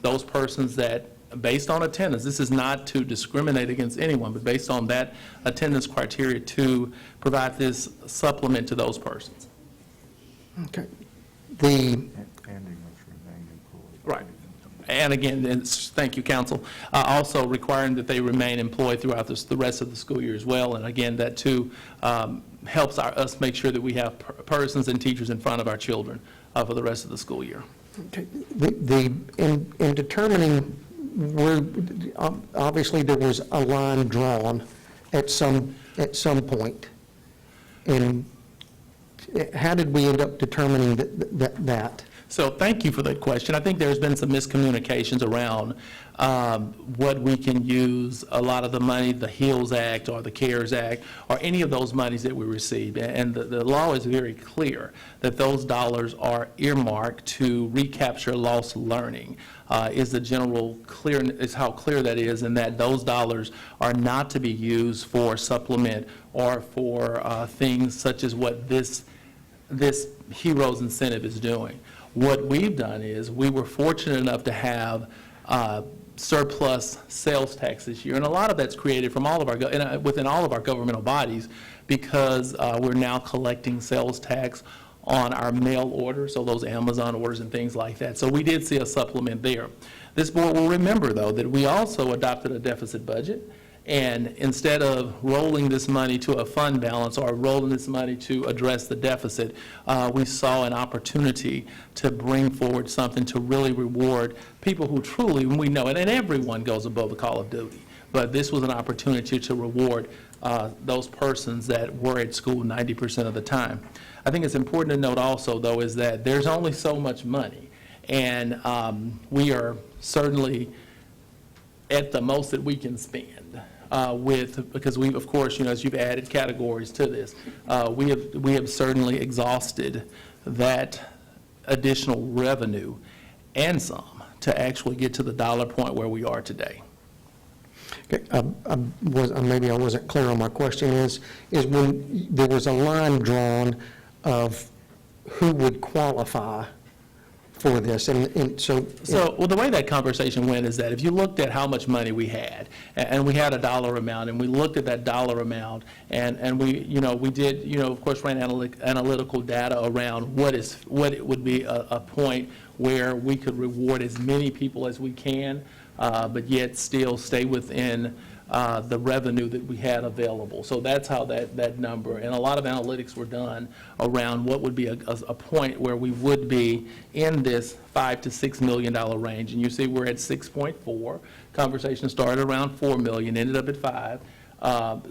those persons that, based on attendance, this is not to discriminate against anyone, but based on that attendance criteria, to provide this supplement to those persons. Okay. Right. And again, thank you, council, also requiring that they remain employed throughout the rest of the school year as well. And again, that too helps us make sure that we have persons and teachers in front of our children for the rest of the school year. Okay. In determining where, obviously there was a line drawn at some point. And how did we end up determining that? So thank you for that question. I think there's been some miscommunications around what we can use a lot of the money, the HEALS Act or the CARES Act, or any of those monies that we receive. And the law is very clear that those dollars are earmarked to recapture lost learning. Is the general clear, is how clear that is, and that those dollars are not to be used for supplement or for things such as what this HEROES incentive is doing. What we've done is we were fortunate enough to have surplus sales tax this year, and a lot of that's created from all of our within all of our governmental bodies, because we're now collecting sales tax on our mail orders, so those Amazon orders and things like that. So we did see a supplement there. This board will remember, though, that we also adopted a deficit budget. And instead of rolling this money to a fund balance or rolling this money to address the deficit, we saw an opportunity to bring forward something to really reward people who truly, we know, and everyone goes above the call of duty, but this was an opportunity to reward those persons that were at school 90% of the time. I think it's important to note also, though, is that there's only so much money, and we are certainly at the most that we can spend. Because we, of course, as you've added categories to this, we have certainly exhausted that additional revenue and some to actually get to the dollar point where we are today. Okay, maybe I wasn't clear on my question is when there was a line drawn of who would qualify for this, and so well, the way that conversation went is that if you looked at how much money we had, and we had a dollar amount, and we looked at that dollar amount, and we, we did, of course, ran analytical data around what it would be a point where we could reward as many people as we can, but yet still stay within the revenue that we had available. So that's how that number, and a lot of analytics were done around what would be a point where we would be in this $5 to $6 million range. And you see we're at 6.4. Conversation started around 4 million, ended up at 5.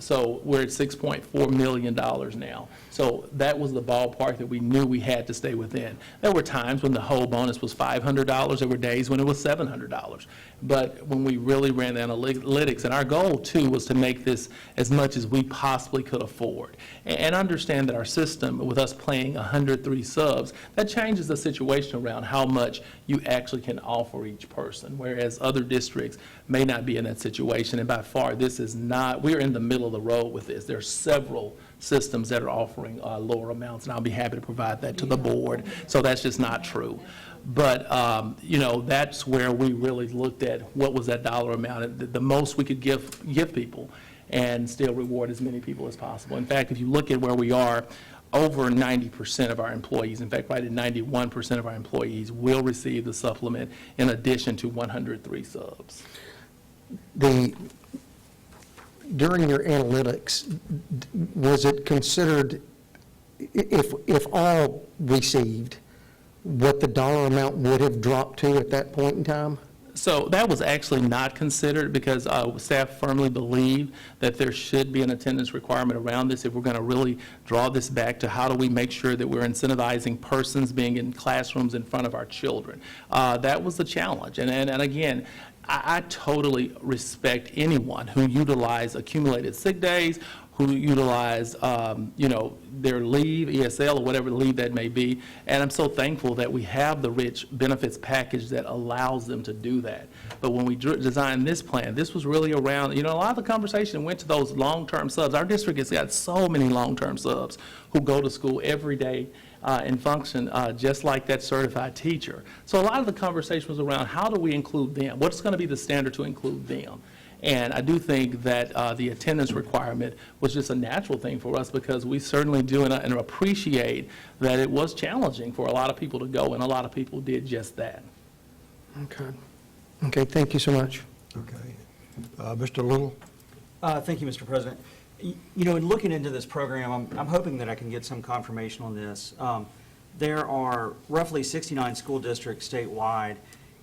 So we're at $6.4 million now. So that was the ballpark that we knew we had to stay within. There were times when the whole bonus was $500. There were days when it was $700. But when we really ran the analytics, and our goal, too, was to make this as much as we possibly could afford. And understand that our system, with us playing 103 subs, that changes the situation around how much you actually can offer each person, whereas other districts may not be in that situation. And by far, this is not, we're in the middle of the road with this. There are several systems that are offering lower amounts, and I'll be happy to provide that to the board. So that's just not true. But, that's where we really looked at what was that dollar amount, the most we could give people and still reward as many people as possible. In fact, if you look at where we are, over 90% of our employees, in fact, right at 91% of our employees will receive the supplement in addition to 103 subs. During your analytics, was it considered, if all received, what the dollar amount would have dropped to at that point in time? So that was actually not considered because staff firmly believe that there should be an attendance requirement around this if we're going to really draw this back to how do we make sure that we're incentivizing persons being in classrooms in front of our children. That was the challenge. And again, I totally respect anyone who utilize accumulated sick days, who utilize, their leave, ESL, or whatever leave that may be. And I'm so thankful that we have the rich benefits package that allows them to do that. But when we designed this plan, this was really around, a lot of the conversation went to those long-term subs. Our district has got so many long-term subs who go to school every day and function just like that certified teacher. So a lot of the conversation was around how do we include them? What's going to be the standard to include them? And I do think that the attendance requirement was just a natural thing for us because we certainly do and appreciate that it was challenging for a lot of people to go, and a lot of people did just that. Okay. Okay, thank you so much. Okay. Mr. Little? Thank you, Mr. President. In looking into this program, I'm hoping that I can get some confirmation on this. There are roughly 69 school districts statewide,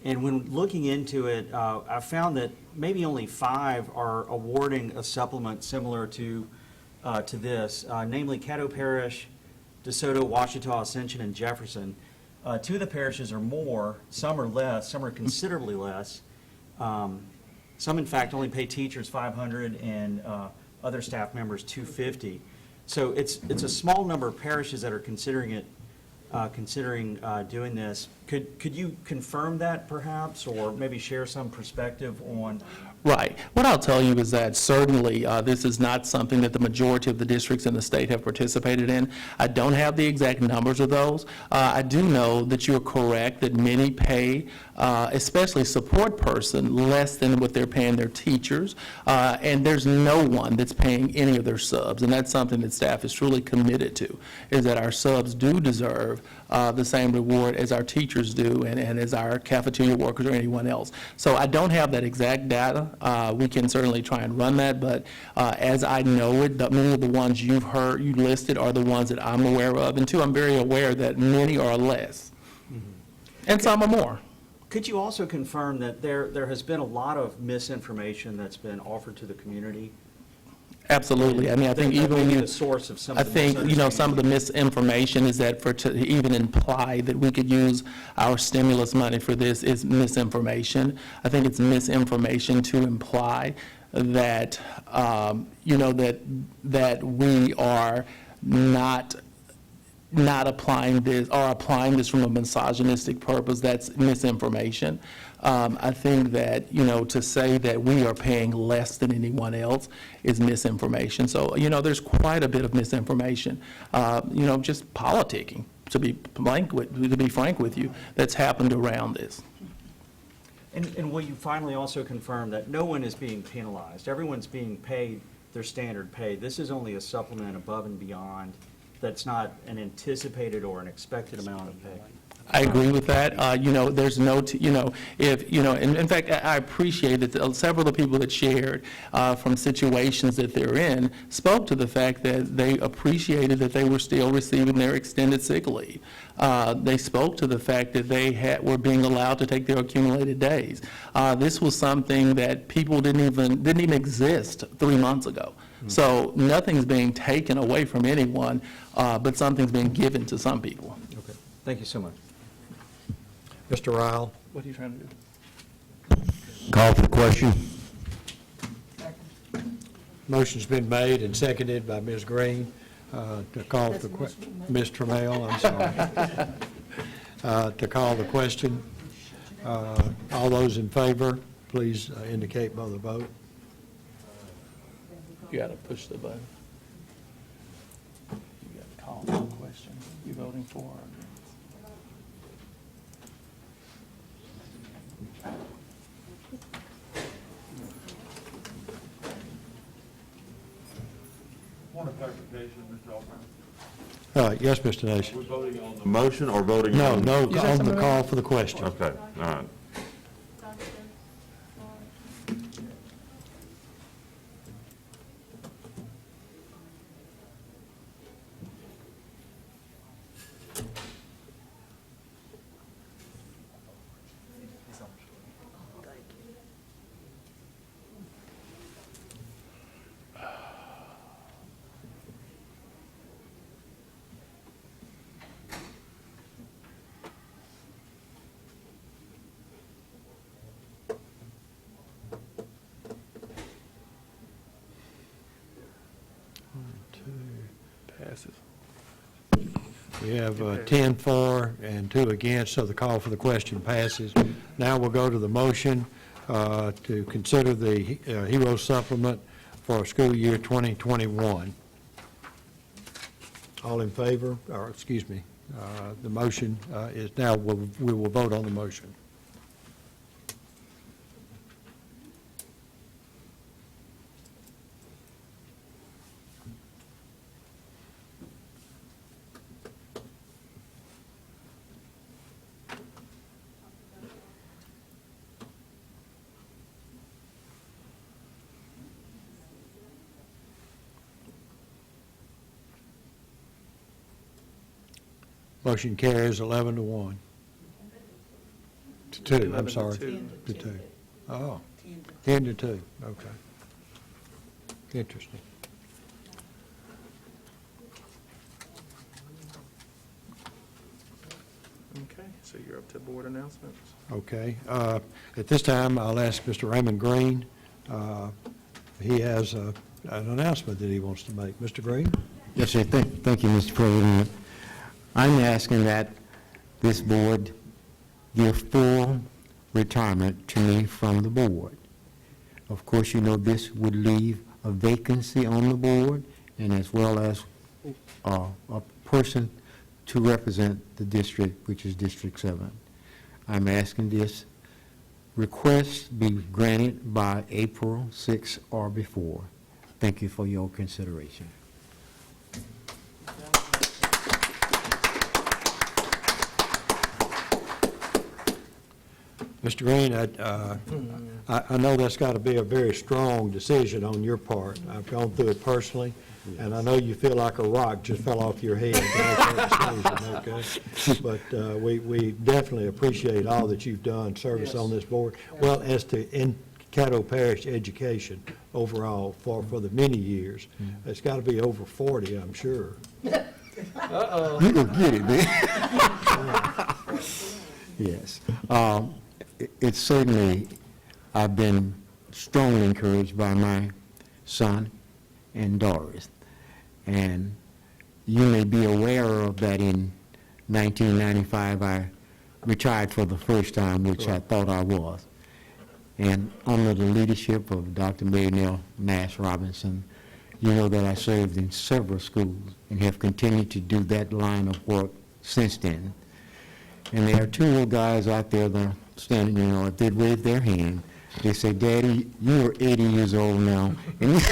and when looking into it, I found that maybe only 5 are awarding a supplement similar to this, namely Caddo Parish, DeSoto, Ouachita, Ascension, and Jefferson. 2 of the parishes are more, some are less, some are considerably less. Some, in fact, only pay teachers $500 and other staff members $250. So it's a small number of parishes that are considering doing this. Could you confirm that perhaps, or maybe share some perspective on? Right. What I'll tell you is that certainly this is not something that the majority of the districts in the state have participated in. I don't have the exact numbers of those. I do know that you're correct that many pay, especially support person, less than what they're paying their teachers, and there's no one that's paying any of their subs, and that's something that staff is truly committed to, is that our subs do deserve the same reward as our teachers do and as our cafeteria workers or anyone else. So I don't have that exact data. We can certainly try and run that, but as I know it, many of the ones you listed are the ones that I'm aware of, and 2, I'm very aware that many are less, and some are more. Could you also confirm that there has been a lot of misinformation that's been offered to the community? Absolutely. I mean, I think even when you, the source of some I of the think, some of the misinformation is that to even imply that we could use our stimulus money for this is misinformation. I think it's misinformation to imply that, that we are not applying this or applying this from a misogynistic purpose. That's misinformation. I think that, to say that we are paying less than anyone else is misinformation. So, there's quite a bit of misinformation, just politicking, to be frank with you, that's happened around this. And will you finally also confirm that no one is being penalized? Everyone's being paid their standard pay. This is only a supplement above and beyond. That's not an anticipated or an expected amount of pay. I agree with that. There's no, in fact, I appreciate that several of the people that shared from situations that they're in spoke to the fact that they appreciated that they were still receiving their extended sick leave. They spoke to the fact that they were being allowed to take their accumulated days. This was something that people didn't even exist 3 months ago. So nothing's being taken away from anyone, but something's being given to some people. Okay. Thank you so much. Mr. Ryle? What are you trying to do? Call for the question. Motion's been made and seconded by Ms. Green to call for the question. Ms. Trammell, I'm sorry. To call the question. All those in favor, please indicate by the vote. You got to push the button. You got to call for the question. You voting for or against? Point of clarification, Mr. Albright. Yes, Mr. Nation. We're voting on the motion or voting No, on? no, on the call for the question. Okay, all right. Passes. We have 10 for and 2 against, so the call for the question passes. Now we'll go to the motion to consider the HERO supplement for school year 2021. All in favor, or excuse me, the motion is now, we will vote on the motion. Motion carries 11 to 1. To 2, I'm sorry. To 2. Oh, 10 to 2, okay. Interesting. Okay, so you're up to board announcements. Okay. At this time, I'll ask Mr. Raymond Green. He has an announcement that he wants to make. Mr. Green? Yes, sir. Thank you, Mr. President. I'm asking that this board give full retirement to me from the board. Of course, you know this would leave a vacancy on the board, and as well as a person to represent the district, which is District 7. I'm asking this request be granted by April 6 or before. Thank you for your consideration. Mr. Green, I know that's got to be a very strong decision on your part. I've gone through it personally, and I know you feel like a rock just fell off your head to make that decision, okay? But we definitely appreciate all that you've done, service on this board, well as to in Caddo Parish education overall for the many years. It's got to be over 40, I'm sure. Uh-oh. You can get it, man. Yes. It's certainly, I've been strongly encouraged by my son and daughters. And you may be aware of that in 1995, I retired for the first time, which I thought I was. And under the leadership of Dr. Maynell Nash Robinson, you know that I served in several schools and have continued to do that line of work since then. And there are 2 little guys out there that are standing, you know, if they wave their hand, they say, Daddy, you are 80 years old now, and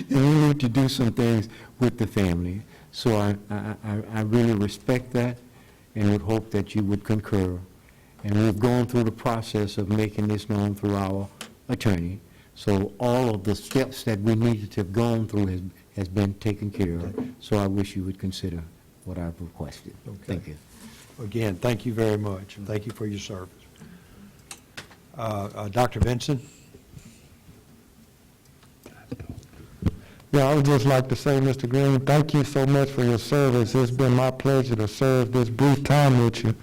you need to do some things with the family. So I really respect that and would hope that you would concur. And we've gone through the process of making this known through our attorney. So all of the steps that we needed to have gone through has been taken care of. So I wish you would consider what I've requested. Okay. Thank you. Again, thank you very much, and thank you for your service. Dr. Vinson? Yeah, I would just like to say, Mr. Green, thank you so much for your service. It's been my pleasure to serve this brief time with you.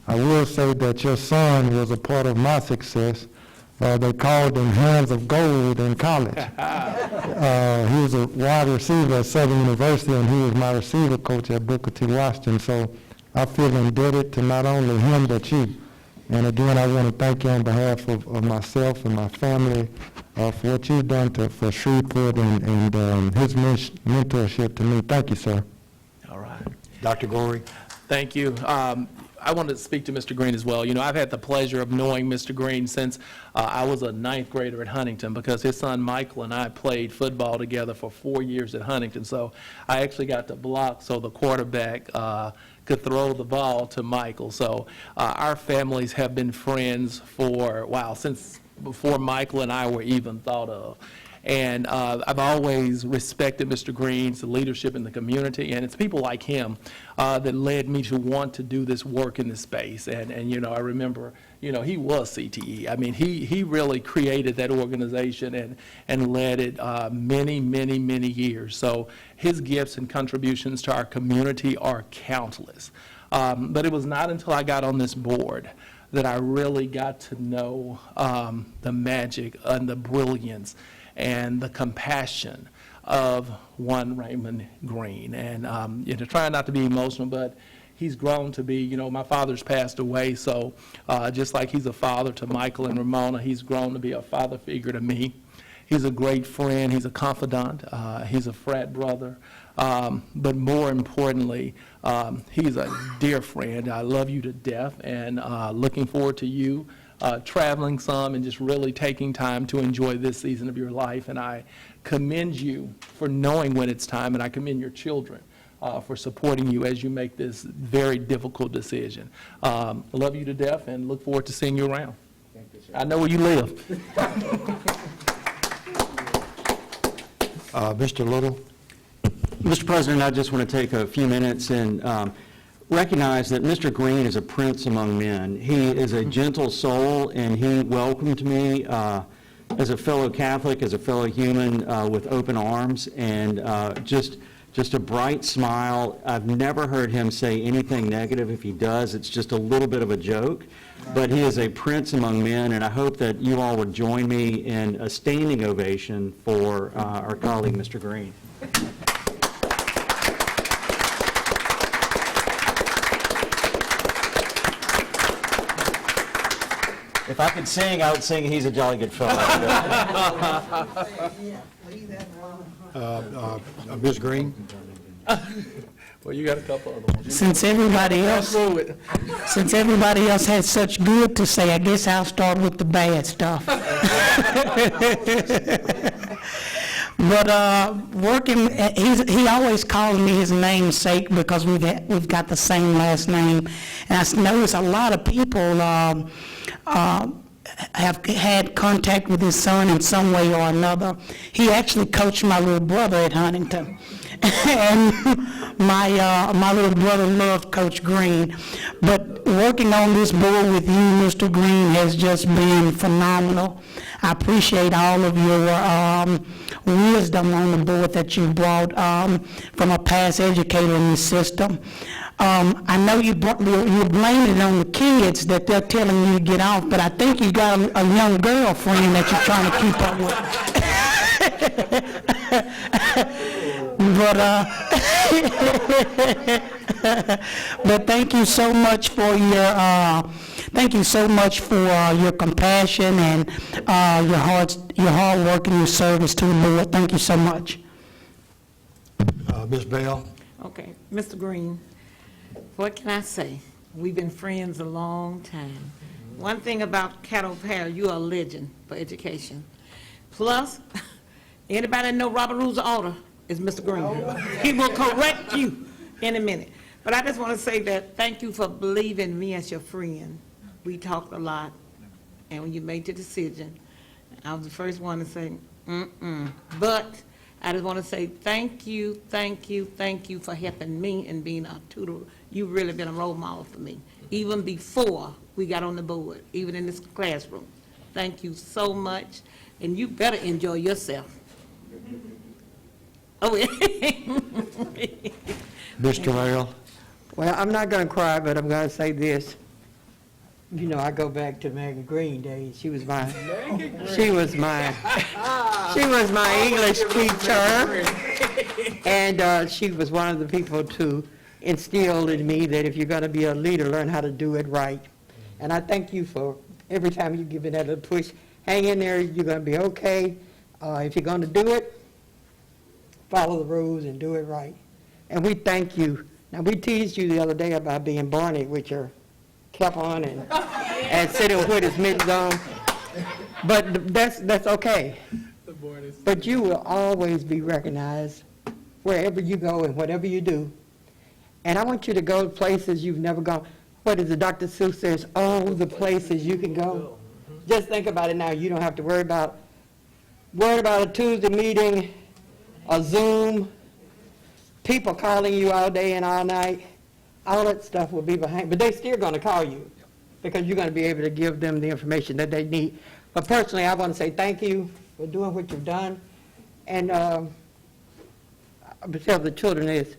I will say that your son was a part of my success. They called him Hands of Gold in college. He was a wide receiver at Southern University, and he was my receiver coach at Booker T. Washington. So I feel indebted to not only him, but you. And again, I want to thank you on behalf of myself and my family for what you've done for Shreveport and his mentorship to me. Thank you, sir. All right. Dr. Gorey? Thank you. I wanted to speak to Mr. Green as well. You know, I've had the pleasure of knowing Mr. Green since I was a 9th grader at Huntington, because his son Michael and I played football together for 4 years at Huntington. So I actually got to block so the quarterback could throw the ball to Michael. So our families have been friends for, wow, since before Michael and I were even thought of. And I've always respected Mr. Green's leadership in the community, and it's people like him that led me to want to do this work in this space. And you know, I remember, you know, he was CTE. I mean, he really created that organization and led it many, many, many years. So his gifts and contributions to our community are countless. But it was not until I got on this board that I really got to know the magic and the brilliance and the compassion of one Raymond Green. And trying not to be emotional, but he's grown to be, my father's passed away, so just like he's a father to Michael and Ramona, he's grown to be a father figure to me. He's a great friend, he's a confidant, he's a frat brother, but more importantly, he's a dear friend. I love you to death, and looking forward to you traveling some and just really taking time to enjoy this season of your life. And I commend you for knowing when it's time, and I commend your children for supporting you as you make this very difficult decision. I love you to death and look forward to seeing you around. I know where you live. Mr. Little? Mr. President, I just want to take a few minutes and recognize that Mr. Green is a prince among men. He is a gentle soul, and he welcomed me as a fellow Catholic, as a fellow human, with open arms, and just a bright smile. I've never heard him say anything negative. If he does, it's just a little bit of a joke. But he is a prince among men, and I hope that you all would join me in a standing ovation for our colleague, Mr. Green. If I could sing, I would sing He's a Jolly Good Fellow. Ms. Green? Well, you got a couple other ones. Since everybody else had such good to say, I guess I'll start with the bad stuff. But working, he always calls me his namesake because we've got the same last name. And I notice a lot of people have had contact with his son in some way or another. He actually coached my little brother at Huntington. And my little brother loved Coach Green. But working on this board with you, Mr. Green, has just been phenomenal. I appreciate all of your wisdom on the board that you brought from a past educator in the system. I know you're blaming it on the kids that they're telling you to get off, but I think you got a young girlfriend that you're trying to keep up with. But thank you so much for your compassion and your hard work and your service to the board. Thank you so much. Ms. Bell? Okay, Mr. Green, what can I say? We've been friends a long time. One thing about Caddo Parish, you are a legend for education. Plus, anybody that know Robert Rules of Order is Mr. Green. He will correct you in a minute. But I just want to say that thank you for believing me as your friend. We talked a lot, and when you made the decision, I was the first one to say, But I just want to say thank you for helping me and being a tutor. You've really been a role model for me, even before we got on the board, even in this classroom. Thank you so much, and you better enjoy yourself. Oh, yeah. Mr. Merrill? Well, I'm not going to cry, but I'm going to say this. You know, I go back to Maggie Green days. She was my English teacher, and she was one of the people to instill in me that if you're going to be a leader, learn how to do it right. And I thank you for every time you give me that little push. Hang in there. You're going to be okay. If you're going to do it, follow the rules and do it right. And we thank you. Now, we teased you the other day about being Barney with your cap on and sitting with his mittens on. But that's okay. But you will always be recognized wherever you go and whatever you do. And I want you to go to places you've never gone. What is it, Dr. Seuss says, oh, the places you can go. Just think about it now. You don't have to worry about a Tuesday meeting, a Zoom, people calling you all day and all night. All that stuff will be behind, but they're still going to call you because you're going to be able to give them the information that they need. But personally, I want to say thank you for doing what you've done. And I'll tell the children this.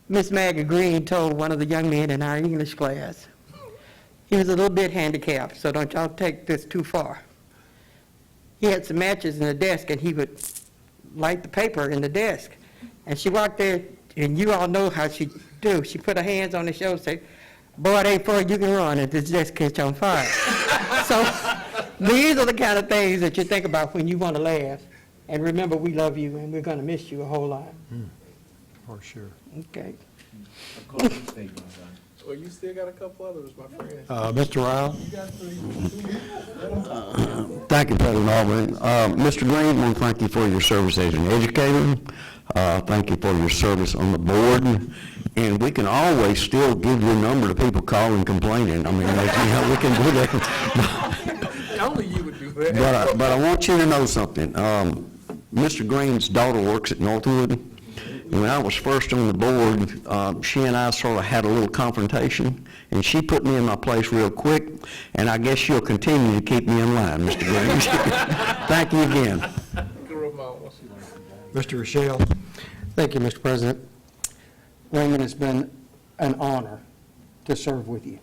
Miss Maggie Green told one of the young men in our English class, he was a little bit handicapped, so don't y'all take this too far. He had some matches in the desk, and he would light the paper in the desk. And she walked there, and you all know how she do. She put her hands on the shoulder and say, "Boy, it ain't far you can run if this desk catch on fire." So these are the kind of things that you think about when you want to laugh. And remember, we love you, and we're going to miss you a whole lot. For sure. Okay. Well, you still got a couple others, my friend. Mr. Ryle? Thank you, President Auburn. Mr. Green, I want to thank you for your service as an educator. Thank you for your service on the board. And we can always still give your number to people calling, complaining. I mean, we can do that. Only you would do that. But I want you to know something. Mr. Green's daughter works at Northwood. When I was first on the board, she and I sort of had a little confrontation, and she put me in my place real quick, and I guess she'll continue to keep me in line, Mr. Green. Thank you again. Mr. Rochelle? Thank you, Mr. President. Raymond, it's been an honor to serve with you.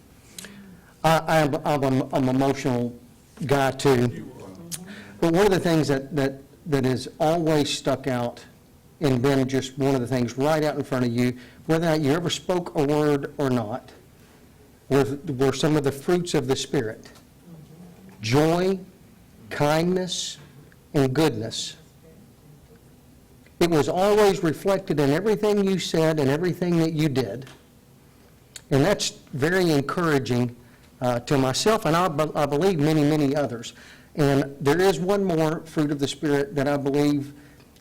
I'm an emotional guy, too. But one of the things that has always stuck out and been just one of the things right out in front of you, whether or not you ever spoke a word or not, were some of the fruits of the Spirit. Joy, kindness, and goodness. It was always reflected in everything you said and everything that you did. And that's very encouraging to myself, and I believe many, many others. And there is one more fruit of the Spirit that I believe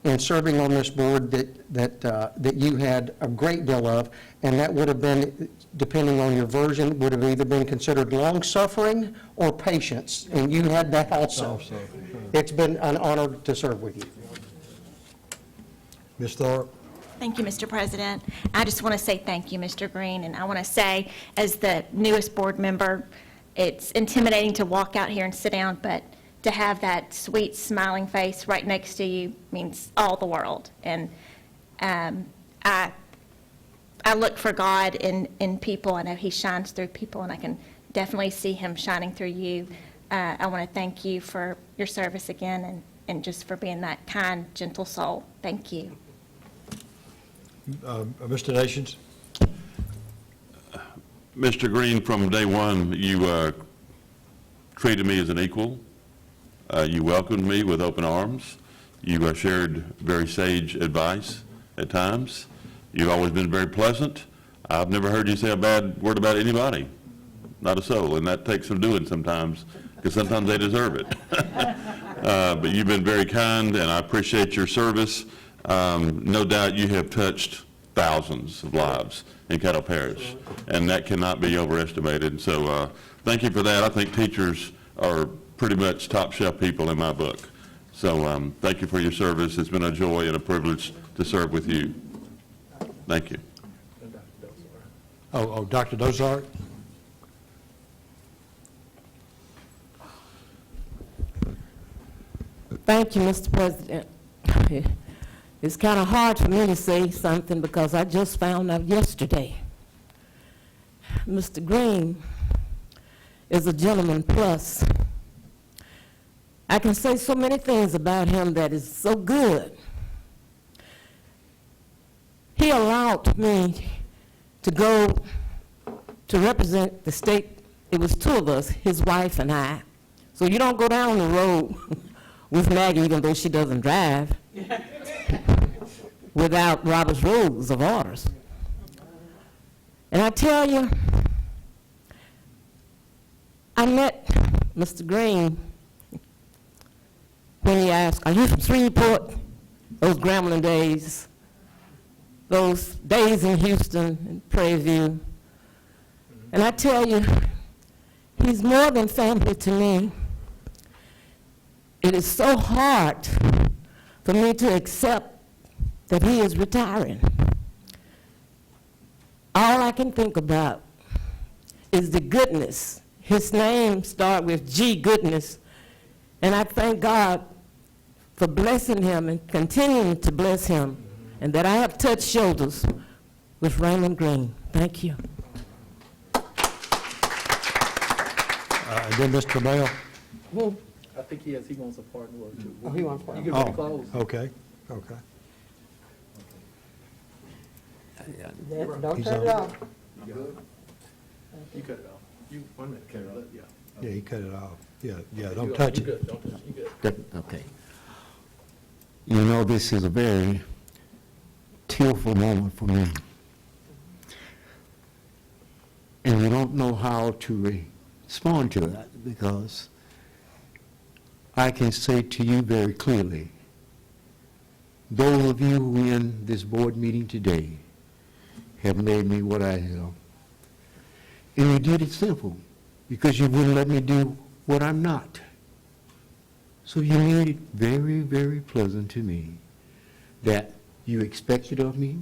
in serving on this board that you had a great deal of, and that would have been, depending on your version, would have either been considered long-suffering or patience, and you had that also. It's been an honor to serve with you. Ms. Thorpe? Thank you, Mr. President. I just want to say thank you, Mr. Green, and I want to say, as the newest board member, it's intimidating to walk out here and sit down, but to have that sweet, smiling face right next to you means all the world. And I look for God in people. I know He shines through people, and I can definitely see Him shining through you. I want to thank you for your service again, and just for being that kind, gentle soul. Thank you. Mr. Nations? Mr. Green, from day one, you treated me as an equal. You welcomed me with open arms. You shared very sage advice at times. You've always been very pleasant. I've never heard you say a bad word about anybody, not a soul, and that takes some doing sometimes, because sometimes they deserve it. But you've been very kind, and I appreciate your service. No doubt you have touched thousands of lives in Caddo Parish, and that cannot be overestimated. So thank you for that. I think teachers are pretty much top shelf people in my book. So thank you for your service. It's been a joy and a privilege to serve with you. Thank you. Dr. Dozart? Thank you, Mr. President. It's kind of hard for me to say something because I just found out yesterday. Mr. Green is a gentleman plus. I can say so many things about him that is so good. He allowed me to go to represent the state. It was two of us, his wife and I. So you don't go down the road with Maggie, even though she doesn't drive, without Robert's rules of orders. And I tell you, I met Mr. Green when he asked, "Are you from Shreveport?" Those Grambling days, those days in Houston and Prairie View. And I tell you, he's more than family to me. It is so hard for me to accept that he is retiring. All I can think about is the goodness. His name starts with G, goodness. And I thank God for blessing him and continuing to bless him, and that I have touched shoulders with Raymond Green. Thank you. And then Mr. Bell? I think he wants a partner or two. Oh, he wants a partner. You can close. Okay. Okay. Don't He's turn it on. off. You cut it off. You, 1 minute, Carol, yeah. Yeah, he cut it off. Yeah, don't You touch good, it. don't touch it, you good. Okay. You know, this is a very tearful moment for me. And we don't know how to respond to that because I can say to you very clearly, those of you who are in this board meeting today have made me what I am. And you did it simple because you wouldn't let me do what I'm not. So you made it very, very pleasant to me that you expected of me.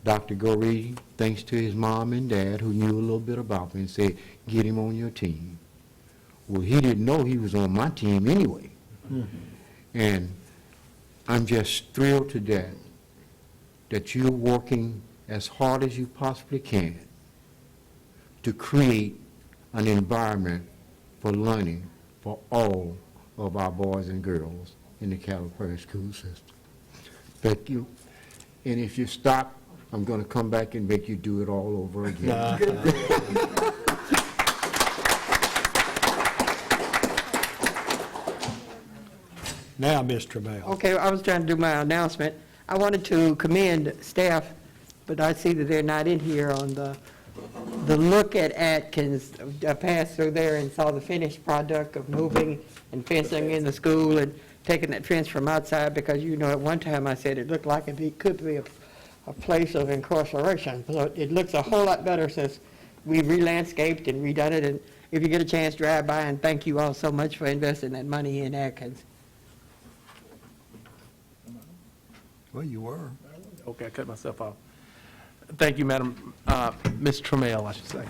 Dr. Gorey, thanks to his mom and dad who knew a little bit about me and said, get him on your team. Well, he didn't know he was on my team anyway. And I'm just thrilled to death that you're working as hard as you possibly can to create an environment for learning for all of our boys and girls in the Caddo Parish school system. Thank you. And if you stop, I'm going to come back and make you do it all over again. Now, Ms. Trammell. Okay, I was trying to do my announcement. I wanted to commend staff, but I see that they're not in here on the look at Atkins. I passed through there and saw the finished product of moving and fencing in the school and taking that fence from outside because, you know, at one time I said it looked like it could be a place of incarceration. So it looks a whole lot better since we re-landscaped and redone it. And if you get a chance, drive by, and thank you all so much for investing that money in Atkins. Well, you were. Okay, I cut myself off. Thank you, Madam, Ms. Trammell, I should say.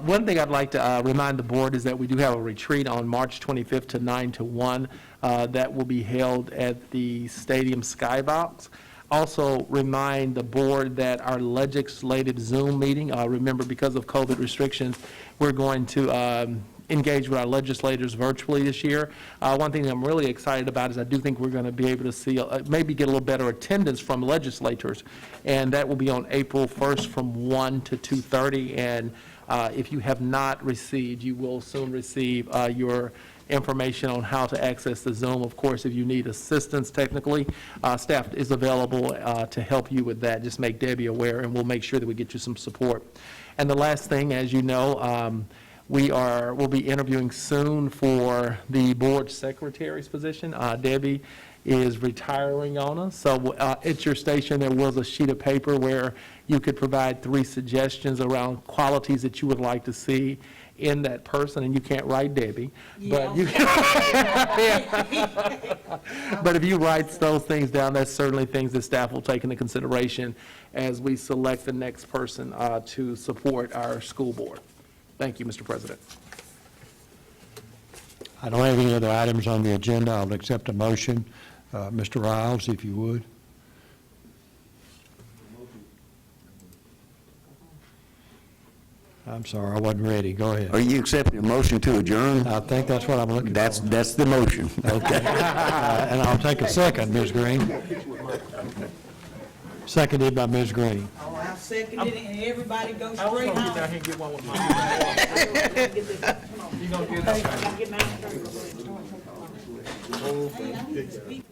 One thing I'd like to remind the board is that we do have a retreat on March 25th to 9 to 1 that will be held at the Stadium Skybox. Also remind the board that our legislative Zoom meeting, remember because of COVID restrictions, we're going to engage with our legislators virtually this year. One thing I'm really excited about is I do think we're going to be able to see, maybe get a little better attendance from legislators, and that will be on April 1st from 1 to 2:30, and if you have not received, you will soon receive your information on how to access the Zoom. Of course, if you need assistance technically, staff is available to help you with that. Just make Debbie aware, and we'll make sure that we get you some support. And the last thing, as you know, we'll be interviewing soon for the board secretary's position. Debbie is retiring on us, so at your station there was a sheet of paper where you could provide 3 suggestions around qualities that you would like to see in that person, and you can't write Debbie, but you but if you write those things down, that's certainly things that staff will take into consideration as we select the next person to support our school board. Thank you, Mr. President. I don't have any other items on the agenda. I'll accept a motion. Mr. Riles, if you would. I'm sorry, I wasn't ready. Go ahead. Are you accepting a motion to adjourn? I think that's what I'm looking for. That's the motion. Okay. And I'll take a second, Ms. Green. Seconded by Ms. Green. Oh, I seconded it, and everybody goes I was straight going to get down home. here and get one with mine. You gonna get it? Get mine.